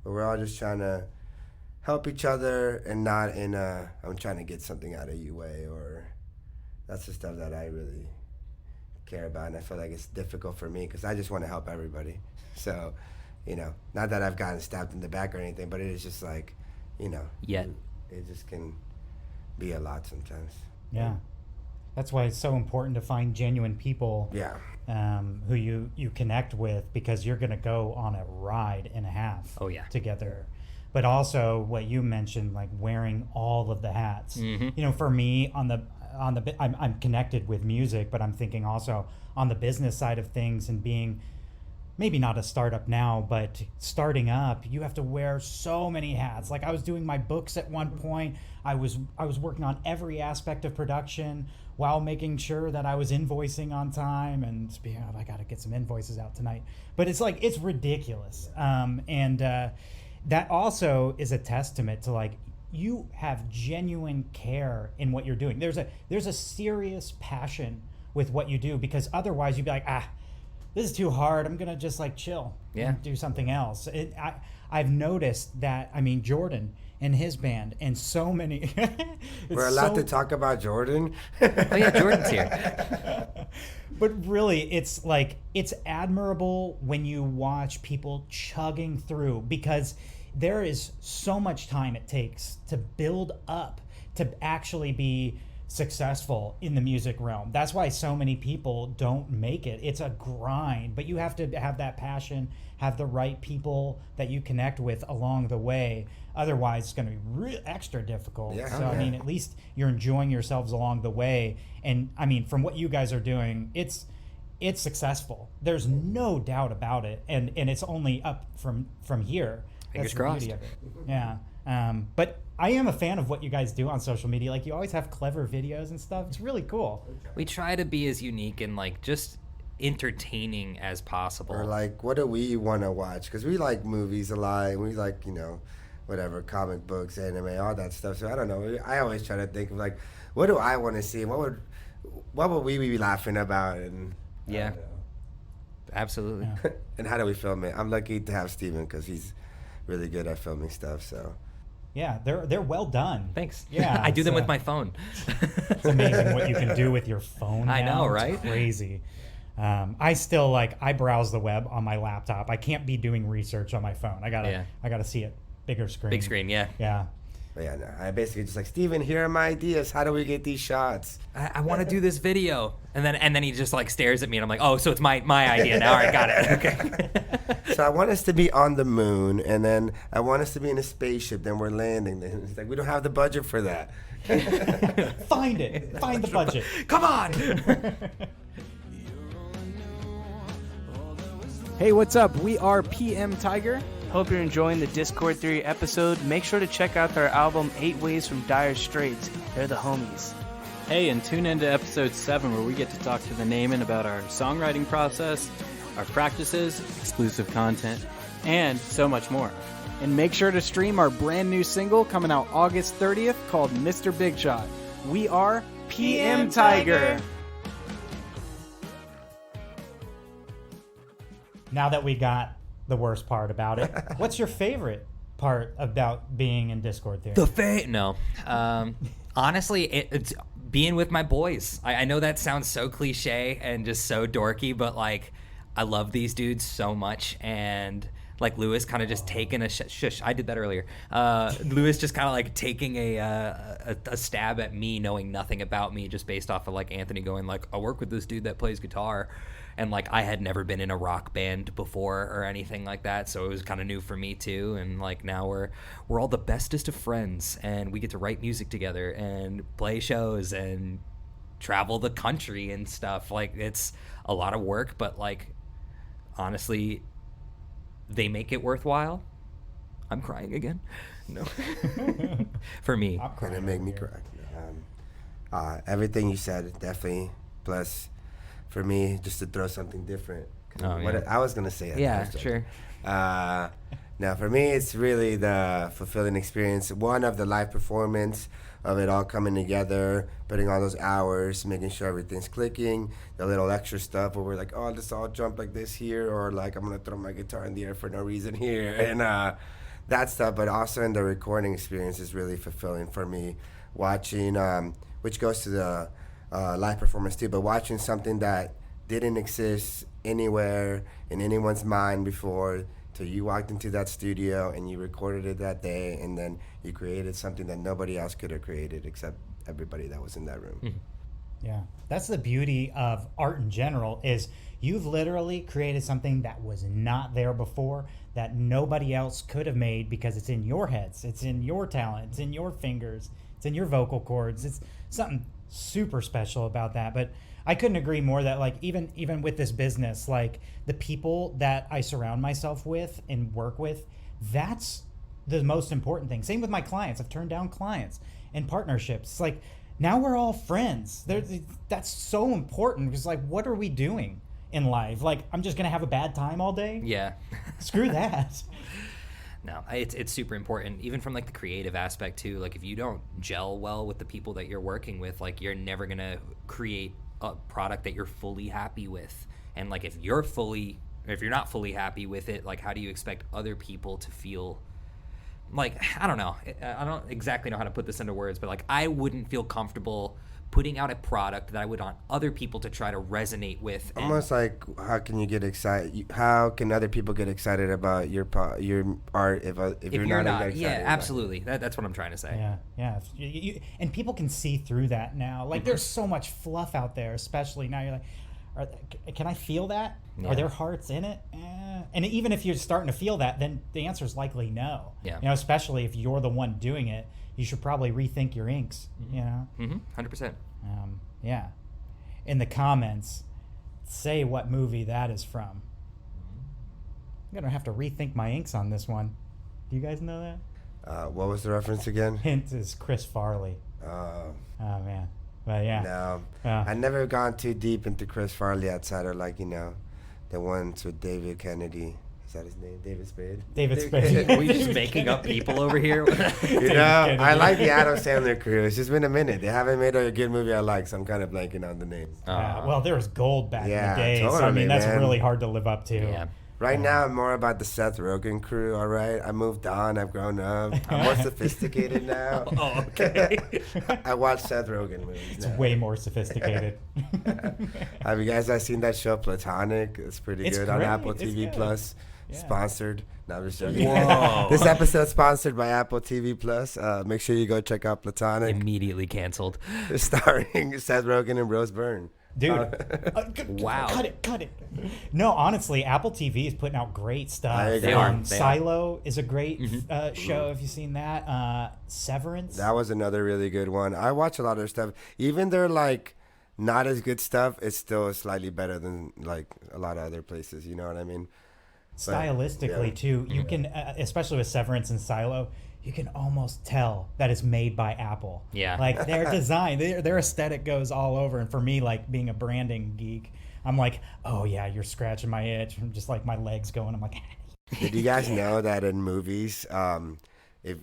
[SPEAKER 3] but we're all just trying to help each other, and not in a I'm trying to get something out of you way, or that's the stuff that I really care about. And I feel like it's difficult for me because I just want to help everybody. So, not that I've gotten stabbed in the back or anything, but it is just like,
[SPEAKER 2] Yet.
[SPEAKER 3] It just can be a lot sometimes.
[SPEAKER 1] Yeah. That's why it's so important to find genuine people.
[SPEAKER 3] Yeah.
[SPEAKER 1] Who you connect with, because you're going to go on a ride and a half.
[SPEAKER 2] Oh, yeah.
[SPEAKER 1] Together. But also what you mentioned, like wearing all of the hats.
[SPEAKER 2] Mm-hmm.
[SPEAKER 1] For me, I'm connected with music, but I'm thinking also on the business side of things, and being maybe not a startup now, but starting up, you have to wear so many hats. Like I was doing my books at one point. I was working on every aspect of production while making sure that I was invoicing on time, and I got to get some invoices out tonight. But it's like, it's ridiculous. That also is a testament to like, you have genuine care in what you're doing. There's a serious passion with what you do, because otherwise you'd be like, this is too hard. I'm gonna just like chill and do something else. I've noticed that. I mean, Jordan and his band, and so many.
[SPEAKER 3] We're allowed to talk about Jordan.
[SPEAKER 2] Oh yeah, Jordan's here.
[SPEAKER 1] But really, it's like, it's admirable when you watch people chugging through, because there is so much time it takes to build up to actually be successful in the music realm. That's why so many people don't make it. It's a grind, but you have to have that passion, have the right people that you connect with along the way. Otherwise, it's going to be extra difficult.
[SPEAKER 3] Yeah,
[SPEAKER 1] so, I mean, at least you're enjoying yourselves along the way. And I mean, from what you guys are doing, it's successful. There's no doubt about it. And it's only up from here.
[SPEAKER 2] Fingers
[SPEAKER 1] That's the
[SPEAKER 2] crossed.
[SPEAKER 1] beauty of it. Yeah. But I am a fan of what you guys do on social media. Like, you always have clever videos and stuff. It's really cool.
[SPEAKER 2] We try to be as unique and like just entertaining as possible.
[SPEAKER 3] Or like, what do we want to watch? Because we like movies a lot. And we like, whatever, comic books, anime, all that stuff. So I don't know. I always try to think of like, what do I want to see? What would we be laughing about? And
[SPEAKER 2] Yeah. Absolutely.
[SPEAKER 1] Yeah.
[SPEAKER 3] and how do we film it? I'm lucky to have Steven because he's really good at filming stuff. So
[SPEAKER 1] Yeah, they're well done.
[SPEAKER 2] Thanks.
[SPEAKER 1] Yeah,
[SPEAKER 2] I do them
[SPEAKER 1] it's,
[SPEAKER 2] with my phone.
[SPEAKER 1] It's amazing what you can do with your phone.
[SPEAKER 2] I
[SPEAKER 1] now.
[SPEAKER 2] know,
[SPEAKER 1] It's
[SPEAKER 2] right?
[SPEAKER 1] crazy. I still I browse the web on my laptop. I can't be doing research on my phone. I gotta see it bigger screen.
[SPEAKER 2] Big screen, yeah.
[SPEAKER 1] Yeah.
[SPEAKER 3] but yeah, no, I basically just like, Steven, here are my ideas. How do we get these shots?
[SPEAKER 2] I want to do this video, and then he just like stares at me, and I'm like, oh, so it's my idea now. All right, got it. Okay.
[SPEAKER 3] So I want us to be on the moon, and then I want us to be in a spaceship. Then we're landing. Then it's like we don't have the budget for that.
[SPEAKER 1] Find it. Find the budget.
[SPEAKER 2] Come on.
[SPEAKER 5] Hey, what's up? We are PMTiger. Hope you're enjoying the Discord Theory episode. Make sure to check out their album 8 Ways from Dire Straits. They're the homies.
[SPEAKER 6] Hey, and tune into episode 7 where we get to talk to the Naaman about our songwriting process, our practices, exclusive content, and so much more.
[SPEAKER 5] And make sure to stream our brand new single coming out August 30th called Mr. Big Shot. We are PMTiger.
[SPEAKER 1] Now that we got the worst part about it, what's your favorite part about being in Discord Theory?
[SPEAKER 2] No. Honestly, it's being with my boys. I know that sounds so cliche and just so dorky, but like I love these dudes so much, and like Lewis kind of just taking a shush. I did that earlier. Lewis just kind of like taking a stab at me, knowing nothing about me, just based off of like Anthony going like, I work with this dude that plays guitar. And like I had never been in a rock band before or anything like that, so it was kind of new for me too. And like now we're all the bestest of friends, and we get to write music together and play shows and travel the country and stuff. Like it's a lot of work, but like honestly, they make it worthwhile. I'm crying again. No, for me,
[SPEAKER 3] Gonna make me cry. Everything you said, definitely. Plus, for me, just to throw something different.
[SPEAKER 2] Oh,
[SPEAKER 3] What
[SPEAKER 2] yeah.
[SPEAKER 3] I was gonna say.
[SPEAKER 2] Yeah, sure.
[SPEAKER 3] Now, for me, it's really the fulfilling experience. One of the live performance of it all coming together, putting all those hours, making sure everything's clicking. The little extra stuff where we're like, oh, let's all jump like this here, or like I'm gonna throw my guitar in the air for no reason here, and that stuff. But also in the recording experience is really fulfilling for me. Watching, which goes to the live performance too, but watching something that didn't exist anywhere in anyone's mind before till you walked into that studio and you recorded it that day, and then you created something that nobody else could have created except everybody that was in that room.
[SPEAKER 2] Mm-hmm.
[SPEAKER 1] Yeah, that's the beauty of art in general, is you've literally created something that was not there before, that nobody else could have made, because it's in your heads, it's in your talent, it's in your fingers, it's in your vocal cords. It's something super special about that. But I couldn't agree more that like even with this business, like the people that I surround myself with and work with, that's the most important thing. Same with my clients. I've turned down clients and partnerships. It's like now we're all friends. That's so important, because like what are we doing in life? Like I'm just gonna have a bad time all day?
[SPEAKER 2] Yeah.
[SPEAKER 1] Screw that.
[SPEAKER 2] No, it's super important, even from like the creative aspect too. Like if you don't gel well with the people that you're working with, like you're never gonna create a product that you're fully happy with. And like if you're not fully happy with it, like how do you expect other people to feel? Like I don't know, I don't exactly know how to put this into words, but like I wouldn't feel comfortable putting out a product that I would want other people to try to resonate with.
[SPEAKER 3] Almost like, how can you get excited? How can other people get excited about your art if you're not excited?
[SPEAKER 2] Yeah, absolutely. That's what I'm trying to say.
[SPEAKER 1] Yeah. And people can see through that now. Like there's so much fluff out there, especially now. You're like, can I feel that?
[SPEAKER 2] Yeah.
[SPEAKER 1] Are there hearts in it? And even if you're starting to feel that, then the answer is likely no.
[SPEAKER 2] Yeah.
[SPEAKER 1] You know, especially if you're the one doing it, you should probably rethink your inks. You know.
[SPEAKER 2] 100%.
[SPEAKER 1] Yeah. In the comments, say what movie that is from. I'm gonna have to rethink my inks on this one. Do you guys know that?
[SPEAKER 3] What was the reference again?
[SPEAKER 1] Hint is Chris Farley. Oh man. But yeah.
[SPEAKER 3] No,
[SPEAKER 1] Yeah.
[SPEAKER 3] I never gone too deep into Chris Farley outside of like the ones with David Kennedy Is that his name? David Spade?
[SPEAKER 1] David Spade.
[SPEAKER 2] Are we just making up people over here?
[SPEAKER 3] You know, I like the Adam Sandler crew. It's just been a minute. They haven't made a good movie I like, so I'm kind of blanking on the names.
[SPEAKER 1] Well, there was gold back in
[SPEAKER 3] Yeah,
[SPEAKER 1] the day, so I
[SPEAKER 3] totally,
[SPEAKER 1] mean that's
[SPEAKER 3] man.
[SPEAKER 1] really hard to live up to.
[SPEAKER 2] Yeah.
[SPEAKER 3] Right now, I'm more about the Seth Rogen crew, all right? I moved on. I've grown up. I'm more sophisticated now.
[SPEAKER 2] Oh, okay.
[SPEAKER 3] I watch Seth Rogen movies
[SPEAKER 1] It's
[SPEAKER 3] now.
[SPEAKER 1] way more sophisticated.
[SPEAKER 3] Have you guys seen that show, Platonic? It's pretty
[SPEAKER 1] It's
[SPEAKER 3] good on
[SPEAKER 1] great.
[SPEAKER 3] Apple
[SPEAKER 1] It's
[SPEAKER 3] TV
[SPEAKER 1] good.
[SPEAKER 3] Plus.
[SPEAKER 1] Yeah.
[SPEAKER 3] Sponsored. No, I'm just joking.
[SPEAKER 2] Whoa.
[SPEAKER 3] This episode's sponsored by Apple TV Plus. Make sure you go check out Platonic.
[SPEAKER 2] Immediately canceled.
[SPEAKER 3] Starring Seth Rogen and Rose Byrne.
[SPEAKER 1] Dude,
[SPEAKER 2] Wow.
[SPEAKER 1] cut it. No, honestly, Apple TV is putting out great stuff.
[SPEAKER 3] I agree. They are.
[SPEAKER 1] Silo is a great show. If you've seen that, Severance.
[SPEAKER 3] That was another really good one. I watch a lot of their stuff. Even their like not as good stuff, it's still slightly better than like a lot of other places. You know what I mean?
[SPEAKER 1] Stylistically
[SPEAKER 3] yeah.
[SPEAKER 1] too, you can, especially with Severance and Silo, you can almost tell that it's made by Apple.
[SPEAKER 2] Yeah.
[SPEAKER 1] Like their design, their aesthetic goes all over. And for me, like being a branding geek, I'm like, oh yeah, you're scratching my itch. I'm just like my legs going. I'm like,
[SPEAKER 3] Did you guys know that in movies, if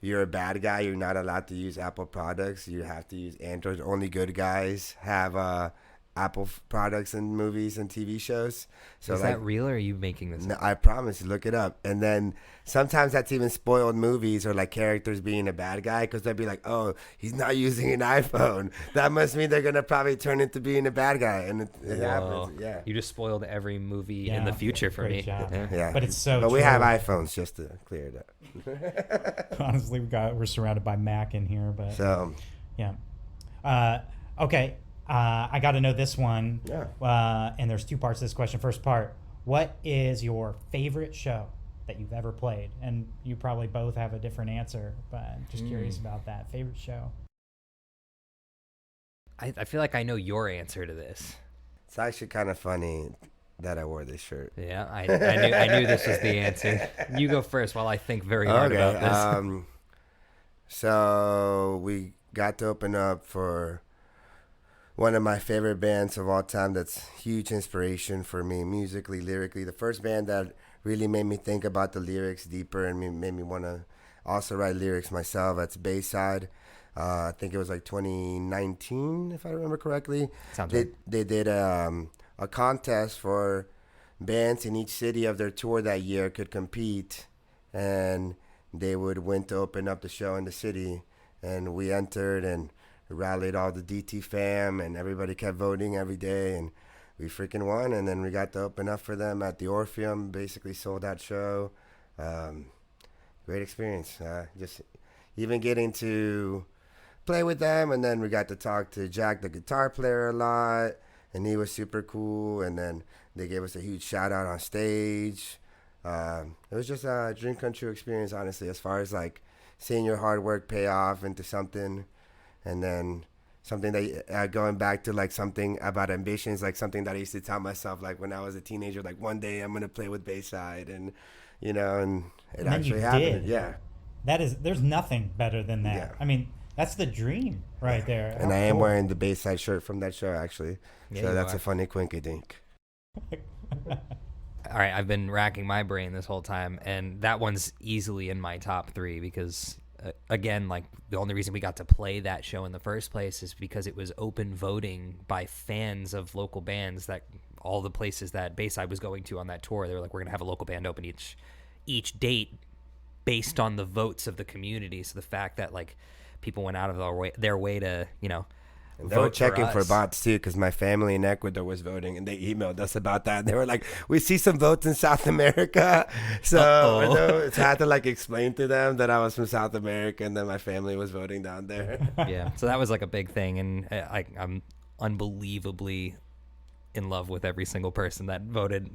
[SPEAKER 3] you're a bad guy, you're not allowed to use Apple products. You have to use Android. Only good guys have Apple products in movies and TV shows. So
[SPEAKER 2] Is
[SPEAKER 3] like,
[SPEAKER 2] that real or are you making this
[SPEAKER 3] no,
[SPEAKER 2] up?
[SPEAKER 3] I promise. Look it up. And then sometimes that's even spoiled movies or like characters being a bad guy because they'll be like, oh, he's not using an iPhone. That must mean they're going to probably turn into being a bad guy. And it
[SPEAKER 2] Whoa.
[SPEAKER 3] happens. Yeah.
[SPEAKER 2] You just spoiled every movie in
[SPEAKER 1] Yeah.
[SPEAKER 2] the future for
[SPEAKER 1] Great
[SPEAKER 2] me.
[SPEAKER 1] job.
[SPEAKER 2] Yeah.
[SPEAKER 3] Yeah.
[SPEAKER 1] But it's so
[SPEAKER 3] But we
[SPEAKER 1] true.
[SPEAKER 3] have iPhones just to clear it up.
[SPEAKER 1] honestly, we're surrounded by Mac in here, but
[SPEAKER 3] So,
[SPEAKER 1] yeah. Okay. I got to know this one.
[SPEAKER 3] Yeah.
[SPEAKER 1] And there's two parts to this question. First part, what is your favorite show that you've ever played? And you probably both have a different answer, but I'm just curious about that. Favorite show?
[SPEAKER 2] I feel like I know your answer to this.
[SPEAKER 3] it's actually kind of funny that I wore this shirt.
[SPEAKER 2] Yeah, I knew this was the answer. You go first while I think very hard about this.
[SPEAKER 3] So we got to open up for one of my favorite bands of all time. That's huge inspiration for me musically, lyrically. The first band that really made me think about the lyrics deeper and made me want to also write lyrics myself. That's Bayside. I think it was like 2019, if I remember correctly.
[SPEAKER 2] Sounds
[SPEAKER 3] they,
[SPEAKER 2] right.
[SPEAKER 3] they did a contest for bands in each city of their tour that year could compete, and they would win to open up the show in the city. And we entered and rallied all the DT fam, and everybody kept voting every day, and we freaking won. And then we got to open up for them at the Orpheum, basically sold out show. Great experience. Just even getting to play with them, and then we got to talk to Jack, the guitar player, a lot, and he was super cool. And then they gave us a huge shout out on stage. It was just a dream come true experience, honestly, as far as like seeing your hard work pay off into something. And then something that going back to like something about ambitions, like something that I used to tell myself like when I was a teenager, like one day I'm gonna play with Bayside, and you know, and it
[SPEAKER 1] And then
[SPEAKER 3] actually
[SPEAKER 1] you
[SPEAKER 3] happened.
[SPEAKER 1] did.
[SPEAKER 3] Yeah.
[SPEAKER 1] There's nothing better than that.
[SPEAKER 3] Yeah.
[SPEAKER 1] I mean, that's the dream right there.
[SPEAKER 3] And
[SPEAKER 1] How
[SPEAKER 3] I am
[SPEAKER 1] cool.
[SPEAKER 3] wearing the Bayside shirt from that show actually.
[SPEAKER 2] Yeah,
[SPEAKER 3] So
[SPEAKER 2] you
[SPEAKER 3] that's
[SPEAKER 2] are.
[SPEAKER 3] a funny quinky dink.
[SPEAKER 2] All right, I've been racking my brain this whole time, and that one's easily in my top three because, again, like the only reason we got to play that show in the first place is because it was open voting by fans of local bands. That all the places that Bayside was going to on that tour, they were like, we're gonna have a local band open each date based on the votes of the community. So the fact that like people went out of their way to
[SPEAKER 3] And they were
[SPEAKER 2] vote
[SPEAKER 3] checking for
[SPEAKER 2] us.
[SPEAKER 3] bots too, because my family in Ecuador was voting, and they emailed us about that. And they were like, "We see some votes in South America," so
[SPEAKER 2] Uh-oh.
[SPEAKER 3] you know, I had to like explain to them that I was from South America, and then my family was voting down there.
[SPEAKER 2] Yeah, so that was like a big thing, and I'm unbelievably in love with every single person that voted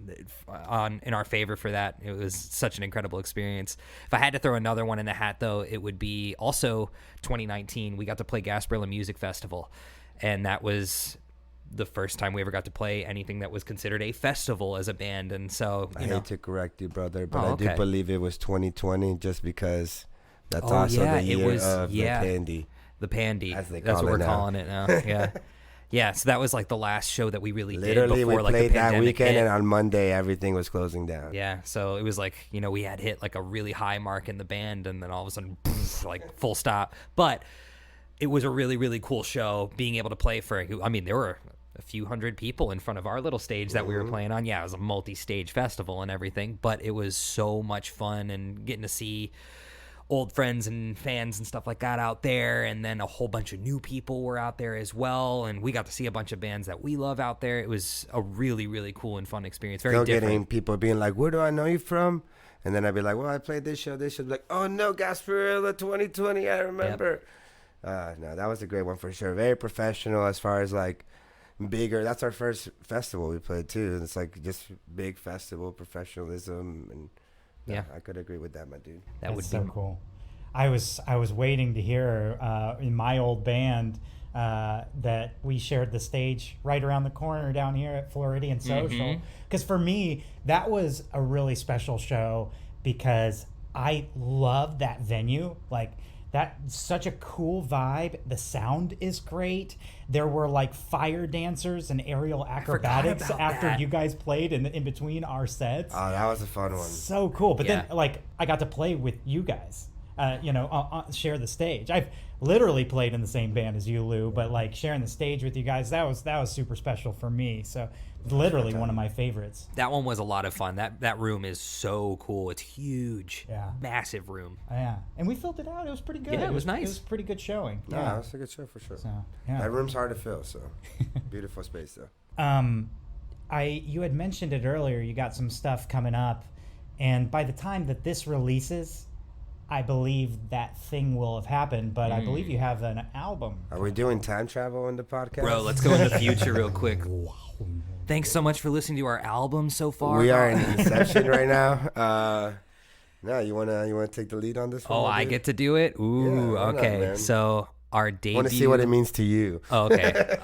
[SPEAKER 2] in our favor for that. It was such an incredible experience. If I had to throw another one in the hat, though, it would be also 2019. We got to play Gasperilla Music Festival, and that was the first time we ever got to play anything that was considered a festival as a band. And so,
[SPEAKER 3] I hate to correct you, brother, but
[SPEAKER 2] Oh,
[SPEAKER 3] I do
[SPEAKER 2] okay.
[SPEAKER 3] believe it was 2020, just because that's
[SPEAKER 2] Oh,
[SPEAKER 3] also
[SPEAKER 2] yeah,
[SPEAKER 3] the
[SPEAKER 2] it
[SPEAKER 3] year
[SPEAKER 2] was-
[SPEAKER 3] of
[SPEAKER 2] yeah.
[SPEAKER 3] the Pandy.
[SPEAKER 2] the Pandy.
[SPEAKER 3] As they
[SPEAKER 2] That's
[SPEAKER 3] call
[SPEAKER 2] what
[SPEAKER 3] it
[SPEAKER 2] we're
[SPEAKER 3] now.
[SPEAKER 2] calling it now. Yeah. Yeah, so that was like the last show that we really
[SPEAKER 3] Literally,
[SPEAKER 2] did before
[SPEAKER 3] we
[SPEAKER 2] like the
[SPEAKER 3] played that
[SPEAKER 2] pandemic
[SPEAKER 3] weekend,
[SPEAKER 2] hit.
[SPEAKER 3] and on Monday, everything was closing down.
[SPEAKER 2] Yeah, so it was like, you know, we had hit like a really high mark in the band, and then all of a sudden, like full stop. But it was a really, really cool show being able to play for, I mean, there were a few hundred people in front of our little stage that we were playing on. Yeah, it was a multi-stage festival and everything, but it was so much fun and getting to see old friends and fans and stuff like that out there, and then a whole bunch of new people were out there as well, and we got to see a bunch of bands that we love out there. It was a really, really cool and fun experience. Very
[SPEAKER 3] Still
[SPEAKER 2] different.
[SPEAKER 3] getting people being like, where do I know you from? And then I'd be like, well, I played this show. Like, oh no, Gasperilla 2020, I remember. No, that was a great one for sure. Very professional as far as like bigger. That's our first festival we played too. It's like just big festival professionalism, and
[SPEAKER 2] Yeah.
[SPEAKER 3] I could agree with that, my dude.
[SPEAKER 2] That
[SPEAKER 1] That's
[SPEAKER 2] would
[SPEAKER 1] so
[SPEAKER 2] be
[SPEAKER 1] cool. I was waiting to hear in my old band that we shared the stage right around the corner down here at Floridian Social. Because for me, that was a really special show because I loved that venue. Like, that's such a cool vibe. The sound is great. There were like fire dancers and aerial acrobatics
[SPEAKER 2] about
[SPEAKER 1] after
[SPEAKER 2] that.
[SPEAKER 1] you guys played in between our sets.
[SPEAKER 3] Oh, that was a fun one.
[SPEAKER 1] So cool. But then
[SPEAKER 2] Yeah.
[SPEAKER 1] like I got to play with you guys, share the stage. I've literally played in the same band as you, Lou, but like sharing the stage with you guys, that was super special for me. So literally one of my favorites.
[SPEAKER 2] That one was a lot of fun. That room is so cool. It's huge.
[SPEAKER 1] Yeah.
[SPEAKER 2] Massive room.
[SPEAKER 1] Yeah. And we filled it out. It was pretty good.
[SPEAKER 2] Yeah, it was nice.
[SPEAKER 1] It was a pretty good showing.
[SPEAKER 3] No, that was a good show for sure.
[SPEAKER 1] So, yeah.
[SPEAKER 3] That room's hard to fill, so beautiful space though.
[SPEAKER 1] You had mentioned it earlier. You got some stuff coming up, and by the time that this releases, I believe that thing will have happened. But I believe you have an album.
[SPEAKER 3] Are we doing time travel in the podcast?
[SPEAKER 2] Bro, let's go in the future real quick. Thanks so much for listening to our album so far.
[SPEAKER 3] We are in Inception right now. No, you wanna take the lead on this one?
[SPEAKER 2] Oh,
[SPEAKER 3] my
[SPEAKER 2] I
[SPEAKER 3] dude?
[SPEAKER 2] get to do it? Ooh,
[SPEAKER 3] Yeah, why not,
[SPEAKER 2] okay.
[SPEAKER 3] man?
[SPEAKER 2] So our debut.
[SPEAKER 3] I want to see what it means to you.
[SPEAKER 2] Oh, okay.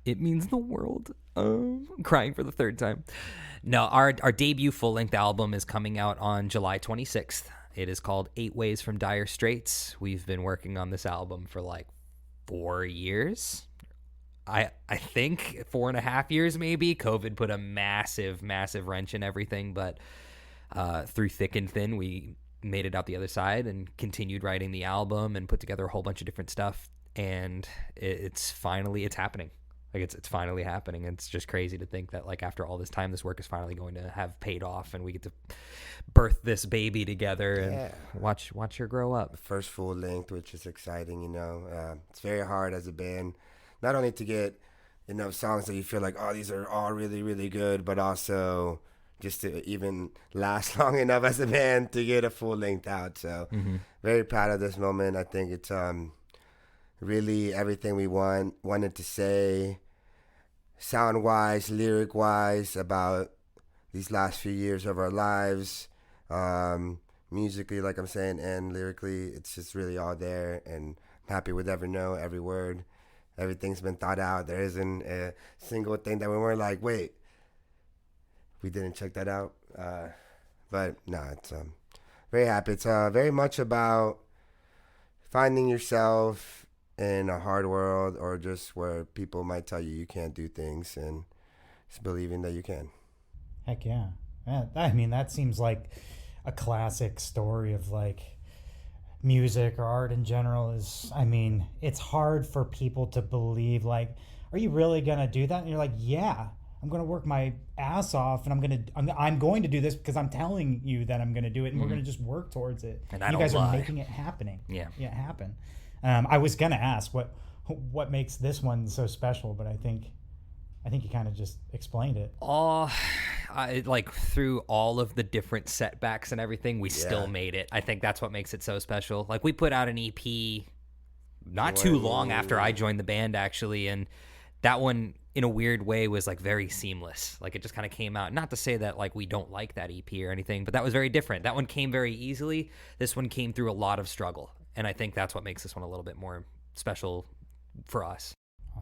[SPEAKER 2] It means the world. I'm crying for the third time. No, our debut full-length album is coming out on July 26th. It is called 8 Ways from Dire Straits. We've been working on this album for like 4 years. I think 4.5 years maybe. COVID put a massive, massive wrench in everything, but through thick and thin, we made it out the other side and continued writing the album and put together a whole bunch of different stuff. And it's happening. Like it's finally happening. And it's just crazy to think that like after all this time, this work is finally going to have paid off, and we get to birth this baby together and watch her grow up.
[SPEAKER 3] First full length, which is exciting. It's very hard as a band, not only to get songs that you feel like, oh, these are all really, really good, but also just to even last long enough as a band to get a full length out. So very proud of this moment. I think it's really everything we wanted to say, sound wise, lyric wise, about these last few years of our lives. Musically, like I'm saying, and lyrically, it's just really all there, and I'm happy with every note, every word. Everything's been thought out. There isn't a single thing that we weren't like, wait, we didn't check that out. But no, it's very happy. It's very much about finding yourself in a hard world, or just where people might tell you can't do things, and just believing that you can.
[SPEAKER 1] Heck yeah. I mean, that seems like a classic story of like music or art in general. It's hard for people to believe, like, are you really going to do that? And you're like, yeah, I'm going to work my ass off, and I'm going to do this because I'm telling you that I'm going to do it, and we're going to just work towards it.
[SPEAKER 2] And I
[SPEAKER 1] you
[SPEAKER 2] don't
[SPEAKER 1] guys
[SPEAKER 2] lie.
[SPEAKER 1] are making it happening.
[SPEAKER 2] Yeah.
[SPEAKER 1] Happen. I was going to ask what makes this one so special, but I think you kind of just explained it.
[SPEAKER 2] Like through all of the different setbacks and everything, we still made it. I think that's what makes it so special. Like we put out an EP not too long after I joined the band, actually, and that one in a weird way was like very seamless. Like it just kind of came out. Not to say that like we don't like that EP or anything, but that was very different. That one came very easily. This one came through a lot of struggle, and I think that's what makes this one a little bit more special for us.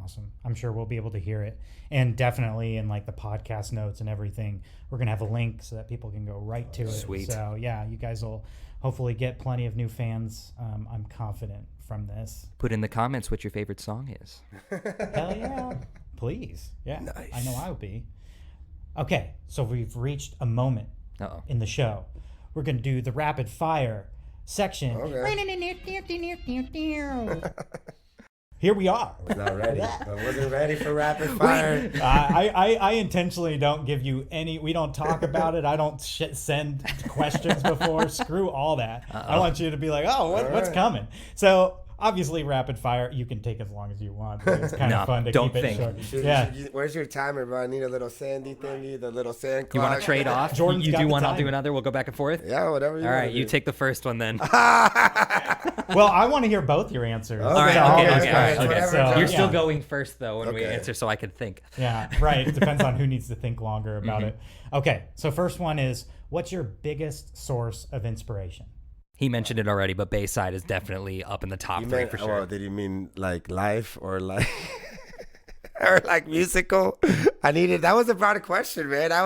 [SPEAKER 1] Awesome. I'm sure we'll be able to hear it. And definitely in like the podcast notes and everything, we're going to have a link so that people can go right to it.
[SPEAKER 2] Sweet.
[SPEAKER 1] So yeah, you guys will hopefully get plenty of new fans. I'm confident from this.
[SPEAKER 2] Put in the comments what your favorite song is.
[SPEAKER 1] Hell yeah. Please. Yeah.
[SPEAKER 3] Nice.
[SPEAKER 1] I know I will be. Okay, so we've reached a moment
[SPEAKER 2] Uh-oh.
[SPEAKER 1] in the show. We're going to do the rapid fire section. Here we are.
[SPEAKER 3] Not ready. I wasn't ready for rapid fire.
[SPEAKER 1] I intentionally don't give you any. We don't talk about it. I don't send questions before. Screw all that. I want you to be like, oh, what's coming? So obviously, rapid fire. You can take as long as you want. But it's kind of fun to
[SPEAKER 2] don't
[SPEAKER 1] keep
[SPEAKER 2] think.
[SPEAKER 1] it short.
[SPEAKER 3] Where's your timer, bro? I need a little sandy thingy, the little sand clock.
[SPEAKER 2] You want to trade off?
[SPEAKER 1] Jordan's
[SPEAKER 2] you
[SPEAKER 1] got
[SPEAKER 2] do
[SPEAKER 1] the
[SPEAKER 2] one, I'll do
[SPEAKER 1] time.
[SPEAKER 2] another. We'll go back and forth.
[SPEAKER 3] Yeah, whatever you
[SPEAKER 2] All
[SPEAKER 3] want
[SPEAKER 2] right,
[SPEAKER 3] to
[SPEAKER 2] you
[SPEAKER 3] do.
[SPEAKER 2] take the first one then.
[SPEAKER 1] Well, I want to hear both your answers.
[SPEAKER 3] All
[SPEAKER 2] right,
[SPEAKER 1] So
[SPEAKER 2] okay,
[SPEAKER 1] I'll
[SPEAKER 2] okay,
[SPEAKER 1] ask
[SPEAKER 2] okay.
[SPEAKER 1] questions.
[SPEAKER 3] So,
[SPEAKER 1] So,
[SPEAKER 2] You're still
[SPEAKER 1] yeah.
[SPEAKER 2] going first though when we
[SPEAKER 3] Okay.
[SPEAKER 2] answer, so I can think.
[SPEAKER 1] Yeah, right. It depends on who needs to think longer about it. Okay, so first one is, what's your biggest source of inspiration?
[SPEAKER 2] He mentioned it already, but Bayside is definitely up in the top
[SPEAKER 3] You
[SPEAKER 2] three
[SPEAKER 3] meant,
[SPEAKER 2] for sure.
[SPEAKER 3] Oh, did you mean like life or like or like musical? That was a broad question, man. I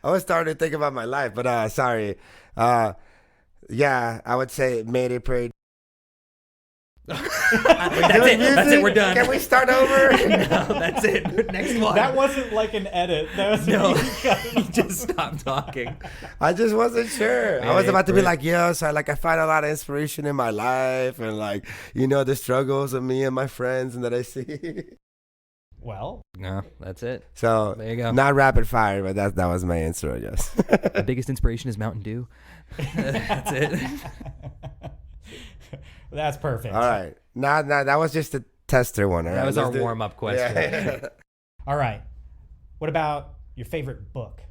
[SPEAKER 3] was starting to think about my life, but sorry. Yeah, I would say Mayday Parade.
[SPEAKER 2] That's it. We're done.
[SPEAKER 3] Can we start over?
[SPEAKER 2] No, that's it. Next one.
[SPEAKER 1] That wasn't like an edit. That was
[SPEAKER 2] No, he just stopped talking.
[SPEAKER 3] I just wasn't sure. I was
[SPEAKER 2] Mayday
[SPEAKER 3] about to be
[SPEAKER 2] Parade.
[SPEAKER 3] like, yeah, so I find a lot of inspiration in my life and like, the struggles of me and my friends and that I see.
[SPEAKER 1] Well,
[SPEAKER 2] No, that's it.
[SPEAKER 3] So
[SPEAKER 2] There you go.
[SPEAKER 3] not rapid fire, but that was my answer, I guess.
[SPEAKER 2] The biggest inspiration is Mountain Dew. That's it.
[SPEAKER 1] that's perfect.
[SPEAKER 3] All right. Nah, that was just a tester one. All
[SPEAKER 2] That
[SPEAKER 3] right,
[SPEAKER 2] was our
[SPEAKER 3] let's do-
[SPEAKER 2] warm-up question.
[SPEAKER 3] Yeah.
[SPEAKER 1] All right. What about your favorite book?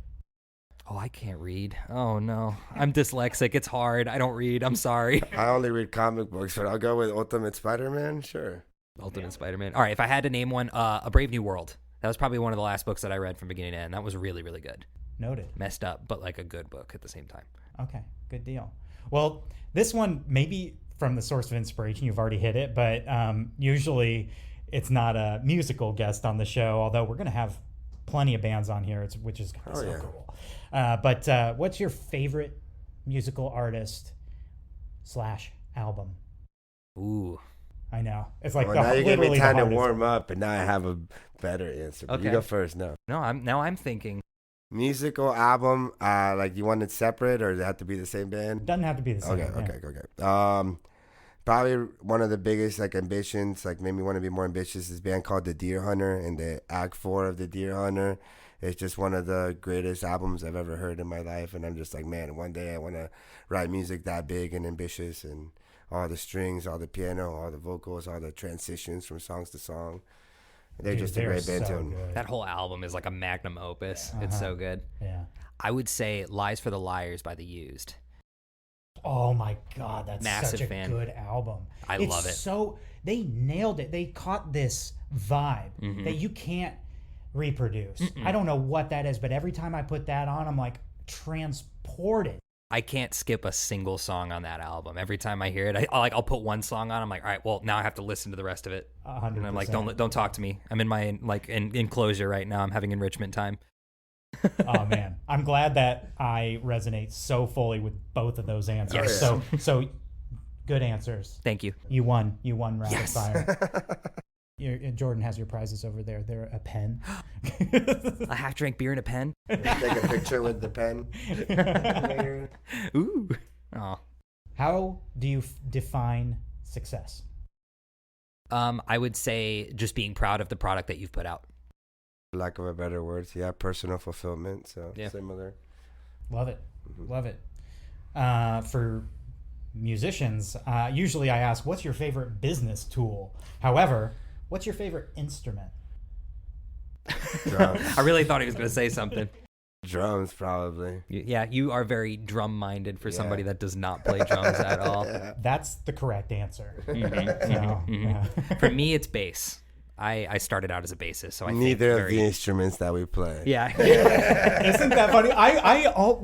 [SPEAKER 2] Oh, I can't read. Oh, no. I'm dyslexic. It's hard. I don't read. I'm sorry.
[SPEAKER 3] I only read comic books, but I'll go with Ultimate Spider-Man. Sure.
[SPEAKER 2] Ultimate Spider-Man. All right, if I had to name one, A Brave New World. That was probably one of the last books that I read from beginning to end. That was really, really good.
[SPEAKER 1] Noted.
[SPEAKER 2] Messed up, but like a good book at the same time.
[SPEAKER 1] Okay, good deal. Well, this one, maybe from the source of inspiration, you've already hit it, but usually it's not a musical guest on the show, although we're going to have plenty of bands on here, which is so
[SPEAKER 3] yeah.
[SPEAKER 1] cool. But what's your favorite musical artist / album?
[SPEAKER 2] Ooh.
[SPEAKER 1] I know. It's like
[SPEAKER 3] Well, now you give me
[SPEAKER 1] literally
[SPEAKER 3] time
[SPEAKER 1] the
[SPEAKER 3] to
[SPEAKER 1] hardest
[SPEAKER 3] warm up, and now I have a better answer. But You
[SPEAKER 2] Okay.
[SPEAKER 3] go first. No.
[SPEAKER 2] No, I'm thinking.
[SPEAKER 3] Musical album, like you want it separate, or does it have to be the same band?
[SPEAKER 1] Doesn't have to be the same.
[SPEAKER 3] Okay,
[SPEAKER 1] yeah.
[SPEAKER 3] okay. Probably one of the biggest ambitions, made me want to be more ambitious, is a band called The Deer Hunter, and the Act 4 of The Deer Hunter. It's just one of the greatest albums I've ever heard in my life, and I'm just like, man, one day I want to write music that big and ambitious, and all the strings, all the piano, all the vocals, all the transitions from songs to song. They're
[SPEAKER 1] Dude,
[SPEAKER 3] just a
[SPEAKER 1] they're
[SPEAKER 3] great band
[SPEAKER 1] so
[SPEAKER 3] tune.
[SPEAKER 1] good.
[SPEAKER 2] That whole album is like a magnum opus. It's so good.
[SPEAKER 1] Yeah.
[SPEAKER 2] I would say Lies for the Liars by The Used.
[SPEAKER 1] Oh my God, that's
[SPEAKER 2] Massive
[SPEAKER 1] such a
[SPEAKER 2] fan.
[SPEAKER 1] good album.
[SPEAKER 2] I love it.
[SPEAKER 1] So they nailed it. They caught this vibe
[SPEAKER 2] Mm-hmm.
[SPEAKER 1] that you can't reproduce. I don't know what that is, but every time I put that on, I'm like transported.
[SPEAKER 2] I can't skip a single song on that album. Every time I hear it, I'll put one song on. I'm like, all right, well, now I have to listen to the rest of it.
[SPEAKER 1] 100%.
[SPEAKER 2] And I'm like, don't talk to me. I'm in my enclosure right now. I'm having enrichment time.
[SPEAKER 1] Oh man, I'm glad that I resonate so fully with both of those answers.
[SPEAKER 3] Yes.
[SPEAKER 1] So good answers.
[SPEAKER 2] Thank you.
[SPEAKER 1] You won rapid
[SPEAKER 2] Yes.
[SPEAKER 1] fire. Jordan has your prizes over there. They're a pen.
[SPEAKER 2] A half drink beer and a pen.
[SPEAKER 3] Take a picture with the pen.
[SPEAKER 2] Ooh. Oh.
[SPEAKER 1] How do you define success?
[SPEAKER 2] I would say just being proud of the product that you've put out.
[SPEAKER 3] Lack of a better words, yeah, personal fulfillment. So
[SPEAKER 2] Yeah.
[SPEAKER 3] similar.
[SPEAKER 1] Love it. Love it. For musicians, usually I ask, what's your favorite business tool? However, what's your favorite instrument?
[SPEAKER 3] Drums.
[SPEAKER 2] I really thought he was going to say something.
[SPEAKER 3] Drums, probably.
[SPEAKER 2] Yeah, you are very drum-minded for
[SPEAKER 3] Yeah.
[SPEAKER 2] somebody that does not play drums at all.
[SPEAKER 1] That's the correct answer.
[SPEAKER 2] Mhm,
[SPEAKER 1] So,
[SPEAKER 2] mhm, mhm.
[SPEAKER 1] yeah.
[SPEAKER 2] For me, it's bass. I started out as a bassist, so I think
[SPEAKER 3] Neither of
[SPEAKER 2] very-
[SPEAKER 3] the instruments that we play.
[SPEAKER 2] Yeah.
[SPEAKER 1] Isn't that funny?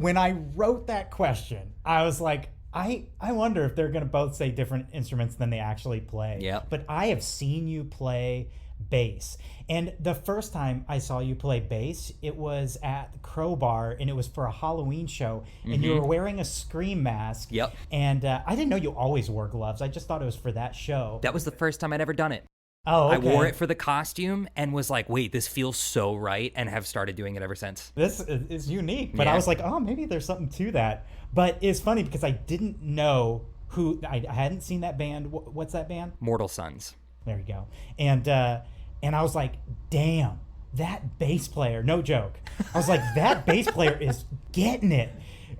[SPEAKER 1] When I wrote that question, I was like, I wonder if they're going to both say different instruments than they actually play.
[SPEAKER 2] Yep.
[SPEAKER 1] But I have seen you play bass. And the first time I saw you play bass, it was at the Crowbar, and it was for a Halloween show, and you were wearing a Scream mask.
[SPEAKER 2] Yep.
[SPEAKER 1] And I didn't know you always wore gloves. I just thought it was for that show.
[SPEAKER 2] That was the first time I'd ever done it.
[SPEAKER 1] Oh, okay.
[SPEAKER 2] I wore it for the costume and was like, wait, this feels so right, and have started doing it ever since.
[SPEAKER 1] This is unique, but I
[SPEAKER 2] Yeah.
[SPEAKER 1] was like, oh, maybe there's something to that. But it's funny because I didn't know who, I hadn't seen that band. What's that band?
[SPEAKER 2] Mortal Sons.
[SPEAKER 1] There you go. And I was like, damn, that bass player, no joke. I was like, that bass player is getting it.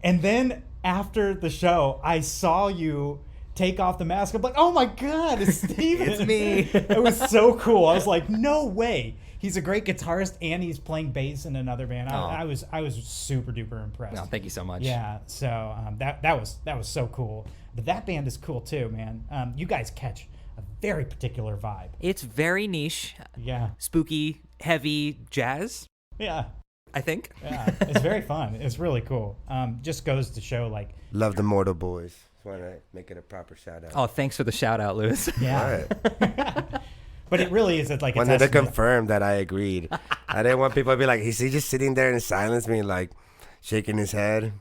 [SPEAKER 1] And then after the show, I saw you take off the mask. I'm like, oh my God, it's Steven.
[SPEAKER 2] It's me.
[SPEAKER 1] It was so cool. I was like, no way. He's a great guitarist and he's playing bass in another band. I was super duper impressed.
[SPEAKER 2] No, thank you so much.
[SPEAKER 1] Yeah, so that was so cool. But that band is cool too, man. You guys catch a very particular vibe.
[SPEAKER 2] It's very niche,
[SPEAKER 1] Yeah,
[SPEAKER 2] spooky, heavy jazz,
[SPEAKER 1] yeah,
[SPEAKER 2] I think.
[SPEAKER 1] yeah. It's very fun. It's really cool. Just goes to show, like,
[SPEAKER 3] Love the Mortal Boys. Just want to make it a proper shout out.
[SPEAKER 2] Oh, thanks for the shout out, Lewis.
[SPEAKER 1] yeah.
[SPEAKER 3] Right.
[SPEAKER 1] But it really is. It's like,
[SPEAKER 3] Wanted to confirm that I agreed. I didn't want people to be like, is he just sitting there in silence, me like shaking his head?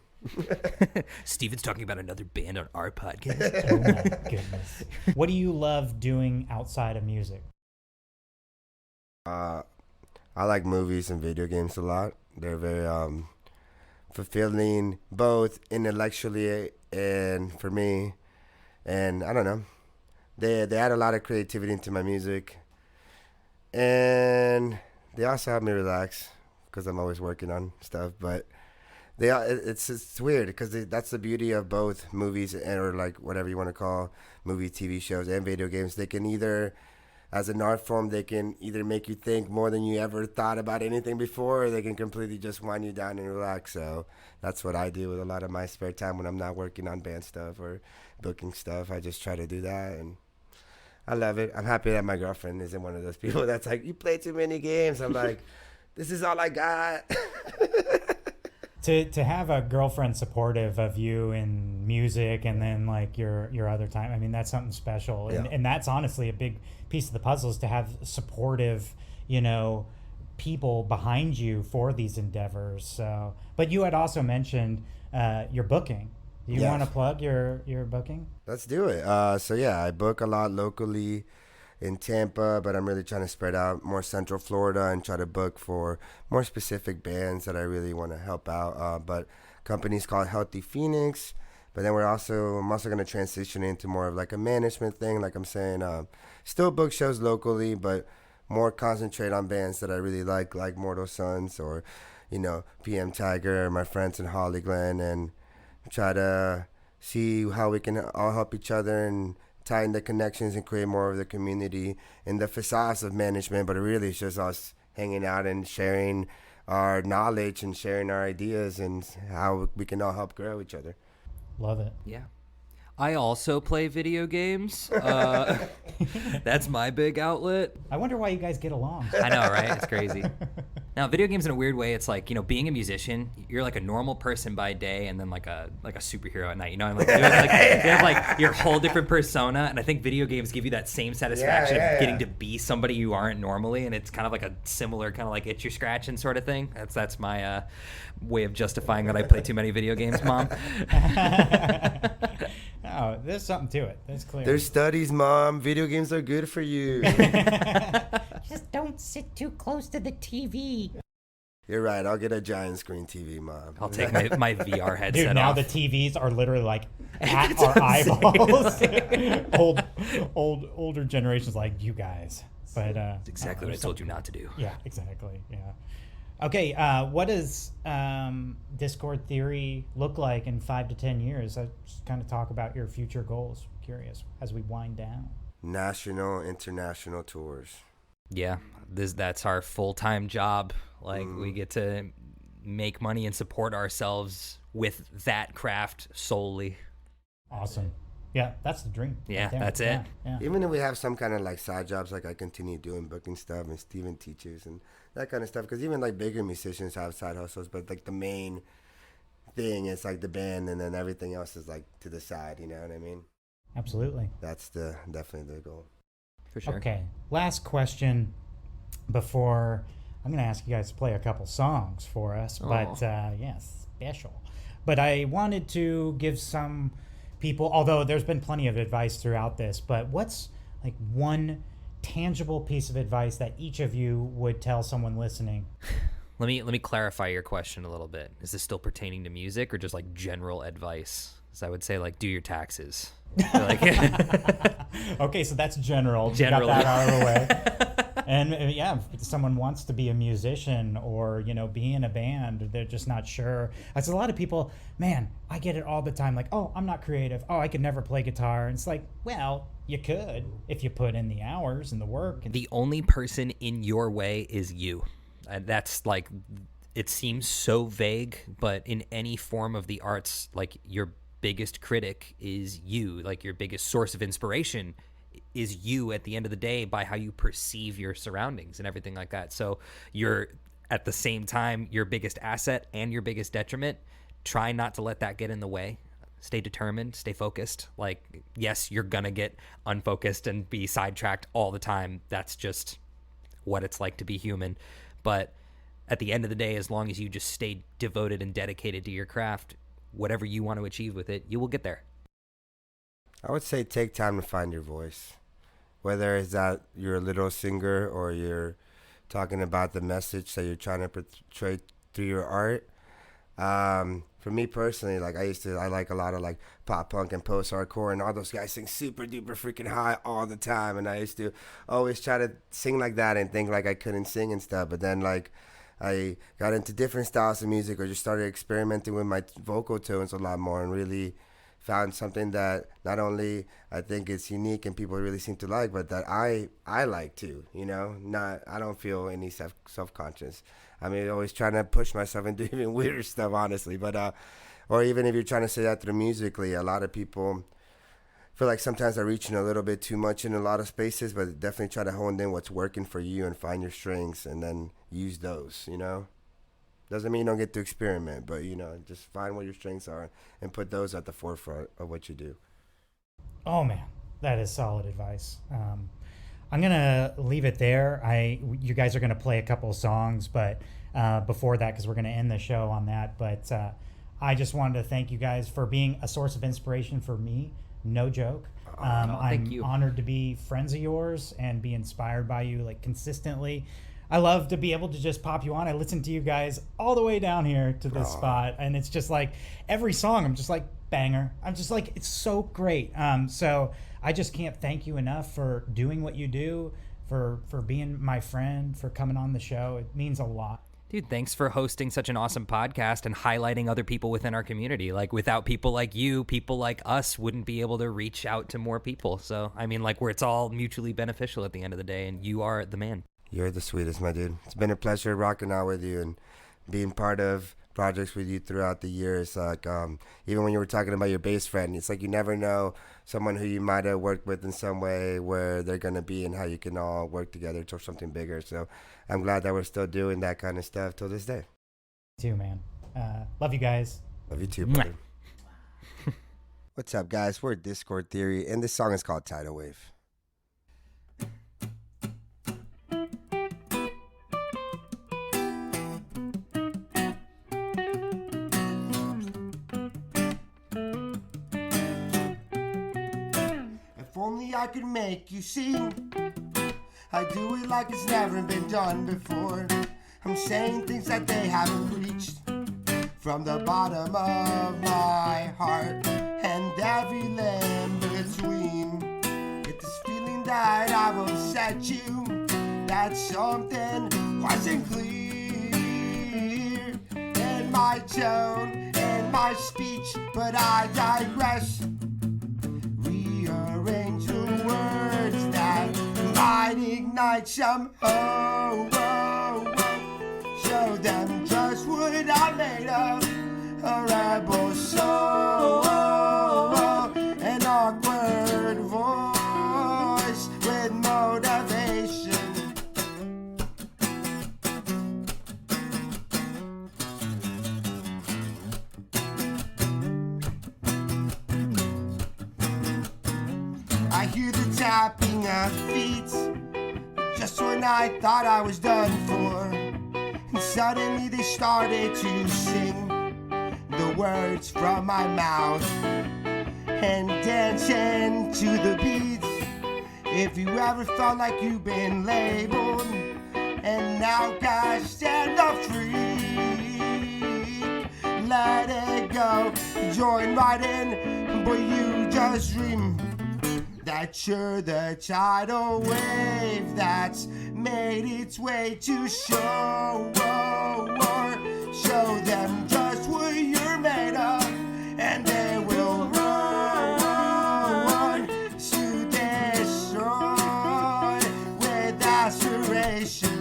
[SPEAKER 2] Steven's talking about another band on our podcast.
[SPEAKER 1] Oh my goodness. What do you love doing outside of music?
[SPEAKER 3] I like movies and video games a lot. They're very fulfilling, both intellectually and for me. And I don't know, they add a lot of creativity into my music, and they also help me relax because I'm always working on stuff. But it's weird because that's the beauty of both movies or like whatever you want to call movie, TV shows, and video games. They can either, as an art form, they can either make you think more than you ever thought about anything before, or they can completely just wind you down and relax. So that's what I do with a lot of my spare time when I'm not working on band stuff or booking stuff. I just try to do that, and I love it. I'm happy that my girlfriend isn't one of those people that's like, you play too many games. I'm like, this is all I got.
[SPEAKER 1] To have a girlfriend supportive of you in music and then like your other time, I mean, that's something special.
[SPEAKER 3] Yeah.
[SPEAKER 1] And that's honestly a big piece of the puzzle, is to have supportive, people behind you for these endeavors. So, but you had also mentioned your booking. Do you
[SPEAKER 3] Yes.
[SPEAKER 1] want to plug your booking?
[SPEAKER 3] Let's do it. So yeah, I book a lot locally in Tampa, but I'm really trying to spread out more Central Florida and try to book for more specific bands that I really want to help out. But company's called Healthy Pheonix. But then I'm also going to transition into more of like a management thing. Like I'm saying, still book shows locally, but more concentrate on bands that I really like Mortal Sons or, PMTiger, my friends in Holly Glen, and try to see how we can all help each other and tighten the connections and create more of the community in the facades of management. But it really is just us hanging out and sharing our knowledge and sharing our ideas and how we can all help grow each other.
[SPEAKER 1] Love it.
[SPEAKER 2] Yeah. I also play video games. That's my big outlet.
[SPEAKER 1] I wonder why you guys get along.
[SPEAKER 2] I know, right? It's crazy. Now, video games in a weird way, it's like, being a musician, you're like a normal person by day and then like a superhero at night. You have like your whole different persona, and I think video games give you that same satisfaction of getting to be somebody you aren't normally, and it's kind of like a similar kind of like itch you're scratching sort of thing. That's my way of justifying that I play too many video games, Mom.
[SPEAKER 1] Oh, there's something to it. That's clear.
[SPEAKER 3] There's studies, Mom. Video games are good for you.
[SPEAKER 7] Just don't sit too close to the TV.
[SPEAKER 3] You're right. I'll get a giant screen TV, Mom.
[SPEAKER 2] I'll take my VR headset
[SPEAKER 1] Dude, now
[SPEAKER 2] off.
[SPEAKER 1] the TVs are literally like at our eyeballs. older generations like you guys. But
[SPEAKER 2] That's exactly what I told you not to do.
[SPEAKER 1] Yeah, exactly. Yeah. Okay, what does Discord Theory look like in 5 to 10 years? I just kind of talk about your future goals. Curious as we wind down.
[SPEAKER 3] National, international tours.
[SPEAKER 2] Yeah, that's our full-time job. Like, we get to make money and support ourselves with that craft solely.
[SPEAKER 1] Awesome. Yeah, that's the dream.
[SPEAKER 2] Yeah,
[SPEAKER 1] right there.
[SPEAKER 2] that's it.
[SPEAKER 1] Yeah.
[SPEAKER 3] Even if we have some kind of like side jobs, like I continue doing booking stuff and Steven teaches and that kind of stuff. Because even like bigger musicians have side hustles, but like the main thing is like the band, and then everything else is like to the side. You know what I mean?
[SPEAKER 1] Absolutely.
[SPEAKER 3] That's definitely the goal.
[SPEAKER 2] For sure.
[SPEAKER 1] Okay, last question. before I'm going to ask you guys to play a couple songs for us.
[SPEAKER 2] Aw.
[SPEAKER 1] But yes, special. But I wanted to give some people, although there's been plenty of advice throughout this, but what's like one tangible piece of advice that each of you would tell someone listening?
[SPEAKER 2] Let me clarify your question a little bit. Is this still pertaining to music or just like general advice? So I would say like do your taxes. Like,
[SPEAKER 1] Okay, so that's general.
[SPEAKER 2] General.
[SPEAKER 1] Got that out of the way. And yeah, if someone wants to be a musician or, be in a band, they're just not sure. There's a lot of people, man, I get it all the time. Like, oh, I'm not creative. Oh, I could never play guitar. And it's like, well, you could if you put in the hours and the work. And
[SPEAKER 2] the only person in your way is you. And that's like, it seems so vague, but in any form of the arts, like your biggest critic is you. Like your biggest source of inspiration is you at the end of the day by how you perceive your surroundings and everything like that. So you're at the same time your biggest asset and your biggest detriment. Try not to let that get in the way. Stay determined, stay focused. Like, yes, you're gonna get unfocused and be sidetracked all the time. That's just what it's like to be human. But at the end of the day, as long as you just stay devoted and dedicated to your craft, whatever you want to achieve with it, you will get there.
[SPEAKER 3] I would say take time to find your voice. Whether it's that you're a little singer or you're talking about the message that you're trying to portray through your art. For me personally, like I like a lot of like pop punk and post hardcore, and all those guys sing super duper freaking high all the time. And I used to always try to sing like that and think like I couldn't sing and stuff. But then like I got into different styles of music or just started experimenting with my vocal tones a lot more and really found something that not only I think is unique and people really seem to like, but that I like too, I don't feel any self-conscious. I mean, always trying to push myself and do even weirder stuff, honestly. But, or even if you're trying to say that through musically, a lot of people feel like sometimes they're reaching a little bit too much in a lot of spaces, but definitely try to hone in what's working for you and find your strengths and then use those, Doesn't mean you don't get to experiment, but, just find what your strengths are and put those at the forefront of what you do.
[SPEAKER 1] Oh, man, that is solid advice. I'm going to leave it there. You guys are going to play a couple of songs, but before that, because we're going to end the show on that. But I just wanted to thank you guys for being a source of inspiration for me. No joke.
[SPEAKER 2] Thank
[SPEAKER 1] I'm
[SPEAKER 2] you.
[SPEAKER 1] honored to be friends of yours and be inspired by you like consistently. I love to be able to just pop you on. I listen to you guys all the way down here to this spot, and it's just like every song I'm just like banger. I'm just like, it's so great. So I just can't thank you enough for doing what you do, for being my friend, for coming on the show. It means a lot.
[SPEAKER 2] Dude, thanks for hosting such an awesome podcast and highlighting other people within our community. Like, without people like you, people like us wouldn't be able to reach out to more people. So, I mean, like, where it's all mutually beneficial at the end of the day, and you are the man.
[SPEAKER 3] You're the sweetest, my dude. It's been a pleasure rocking out with you and being part of projects with you throughout the years. Like, even when you were talking about your bass friend, it's like you never know someone who you might have worked with in some way where they're going to be and how you can all work together towards something bigger. So I'm glad that we're still doing that kind of stuff till this day.
[SPEAKER 1] Too, man. Love you guys.
[SPEAKER 3] Love you too, brother. What's up, guys? We're Discord Theory, and this song is called Tidal Wave. I could make you sing. I do it like it's never been done before. I'm saying things that they haven't reached from the bottom of my heart and every limb between. Get this feeling that I've upset you, that something wasn't clear in my tone, in my speech, but I digress. Rearrange the words that might ignite some hope. Show them just what I'm made of. A rebel soul, an awkward voice with motivation. I hear the tapping of feet, Just when I thought I was done for, and suddenly they started to sing the words from my mouth and dancing to the beats. If you ever felt like you've been labeled and now gotta stand up free, let it go, join right in, but you just dream that you're the tidal wave that's made its way to show them just what you're made of, and they will run to destroy with aspiration.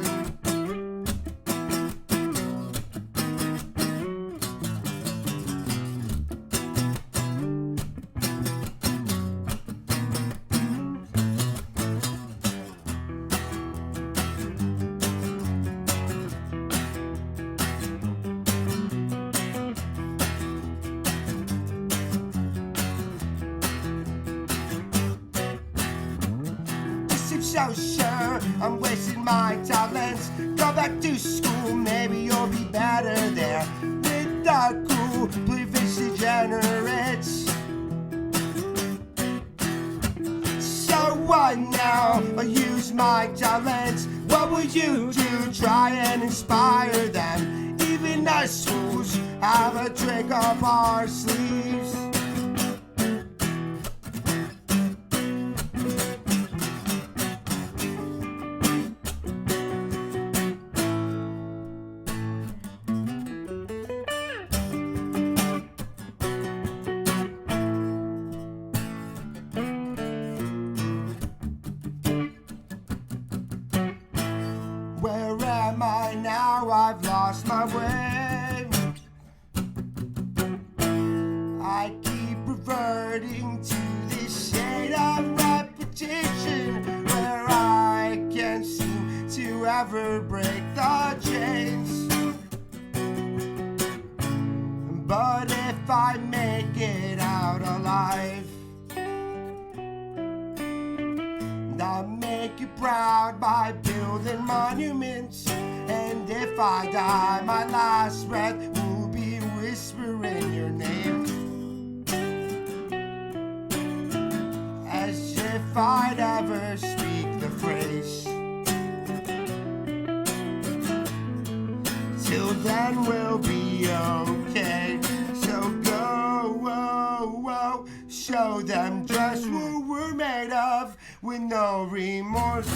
[SPEAKER 3] So sure I'm wasting my talents. Go back to school, maybe you'll be better there. With the cool, previous degenerates. So what now? I use my talents. What will you do? Try and inspire them. Even us fools have a trick up our sleeves. Where am I now? I've lost my way. I keep reverting to this shade of repetition where I can't seem to ever break the chains. But if I make it out alive, I'll make you proud by building monuments. And if I die, my last breath will be whispering your name, as if I'd ever speak the phrase. Till then we'll be okay. So go, show them just what we're made of, with no remorse.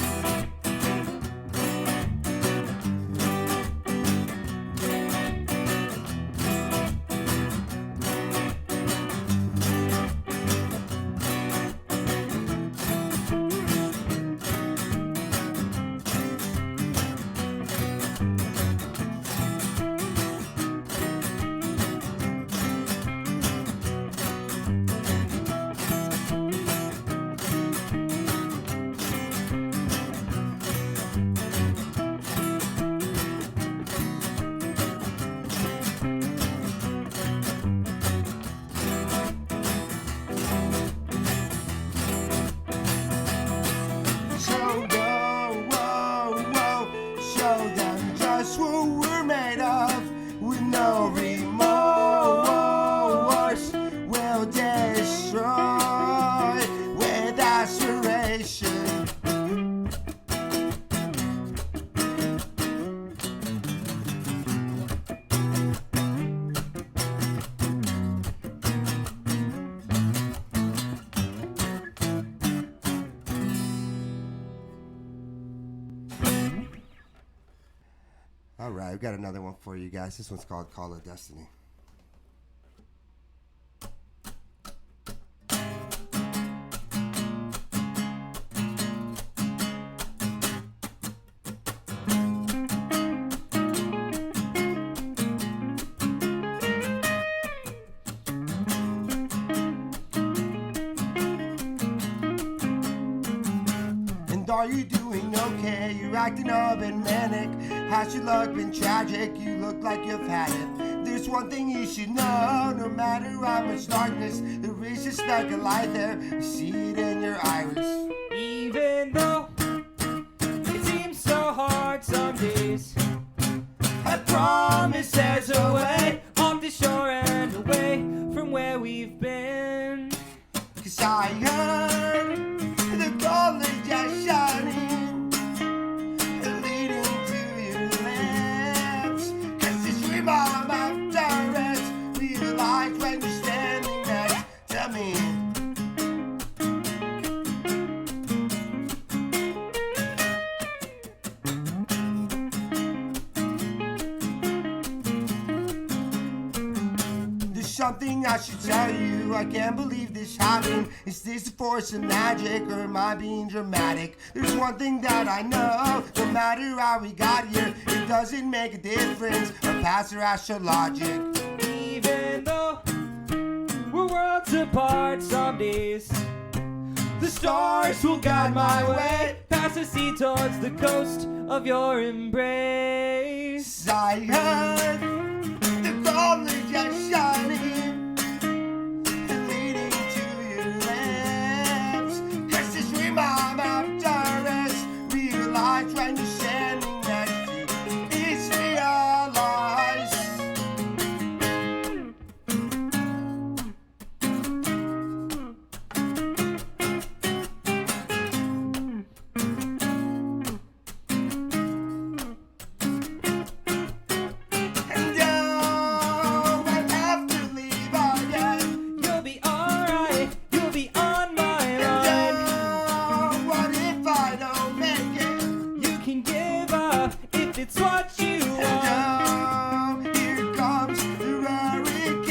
[SPEAKER 3] All right, we've got another one for you guys. This one's called Call of Destiny. Are you doing okay? You're acting up and manic. Has your luck been tragic? You look like you've had it. There's one thing you should know. No matter how much darkness, there is just like a light there. You see it in your iris.
[SPEAKER 2] Even though it's
[SPEAKER 3] something I should tell you. I can't believe this happened. Is this a force of magic or am I being dramatic? There's one thing that I know. No matter how we got here, it doesn't make a difference. Our paths are astrologic.
[SPEAKER 8] Even though we're worlds apart some days, the stars will guide my way past the sea towards the coast of your embrace.
[SPEAKER 3] I heard the gold is just shining, leading to your lips. Cause this dream I'm after is realized when you're standing next to me. It's realized. And now I have to leave again.
[SPEAKER 8] You'll be alright, you'll be on my
[SPEAKER 3] And
[SPEAKER 8] mind.
[SPEAKER 3] now what if I don't make it?
[SPEAKER 8] You can give up if it's what you
[SPEAKER 3] And
[SPEAKER 8] want.
[SPEAKER 3] now here comes the hurricane.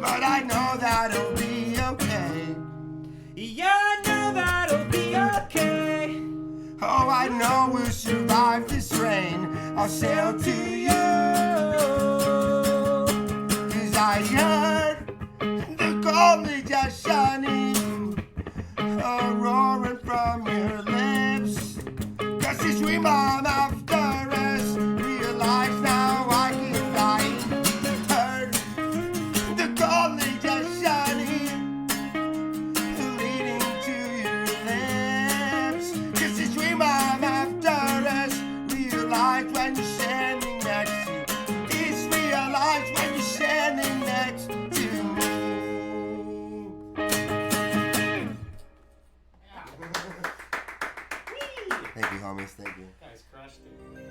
[SPEAKER 3] But I know that'll be okay.
[SPEAKER 8] Yeah, I know that'll be okay.
[SPEAKER 3] Oh, I know we'll survive this rain. I'll sail to you. Cause I heard the gold is just shining, roaring from your lips. Cause this dream I'm after is realized now I can fly. Heard the gold is just shining, leading to your lips. Cause this dream I'm after is realized when you're standing next to me. It's realized when you're standing next to me. Thank you, homies. Thank you.
[SPEAKER 1] Guys crushed it.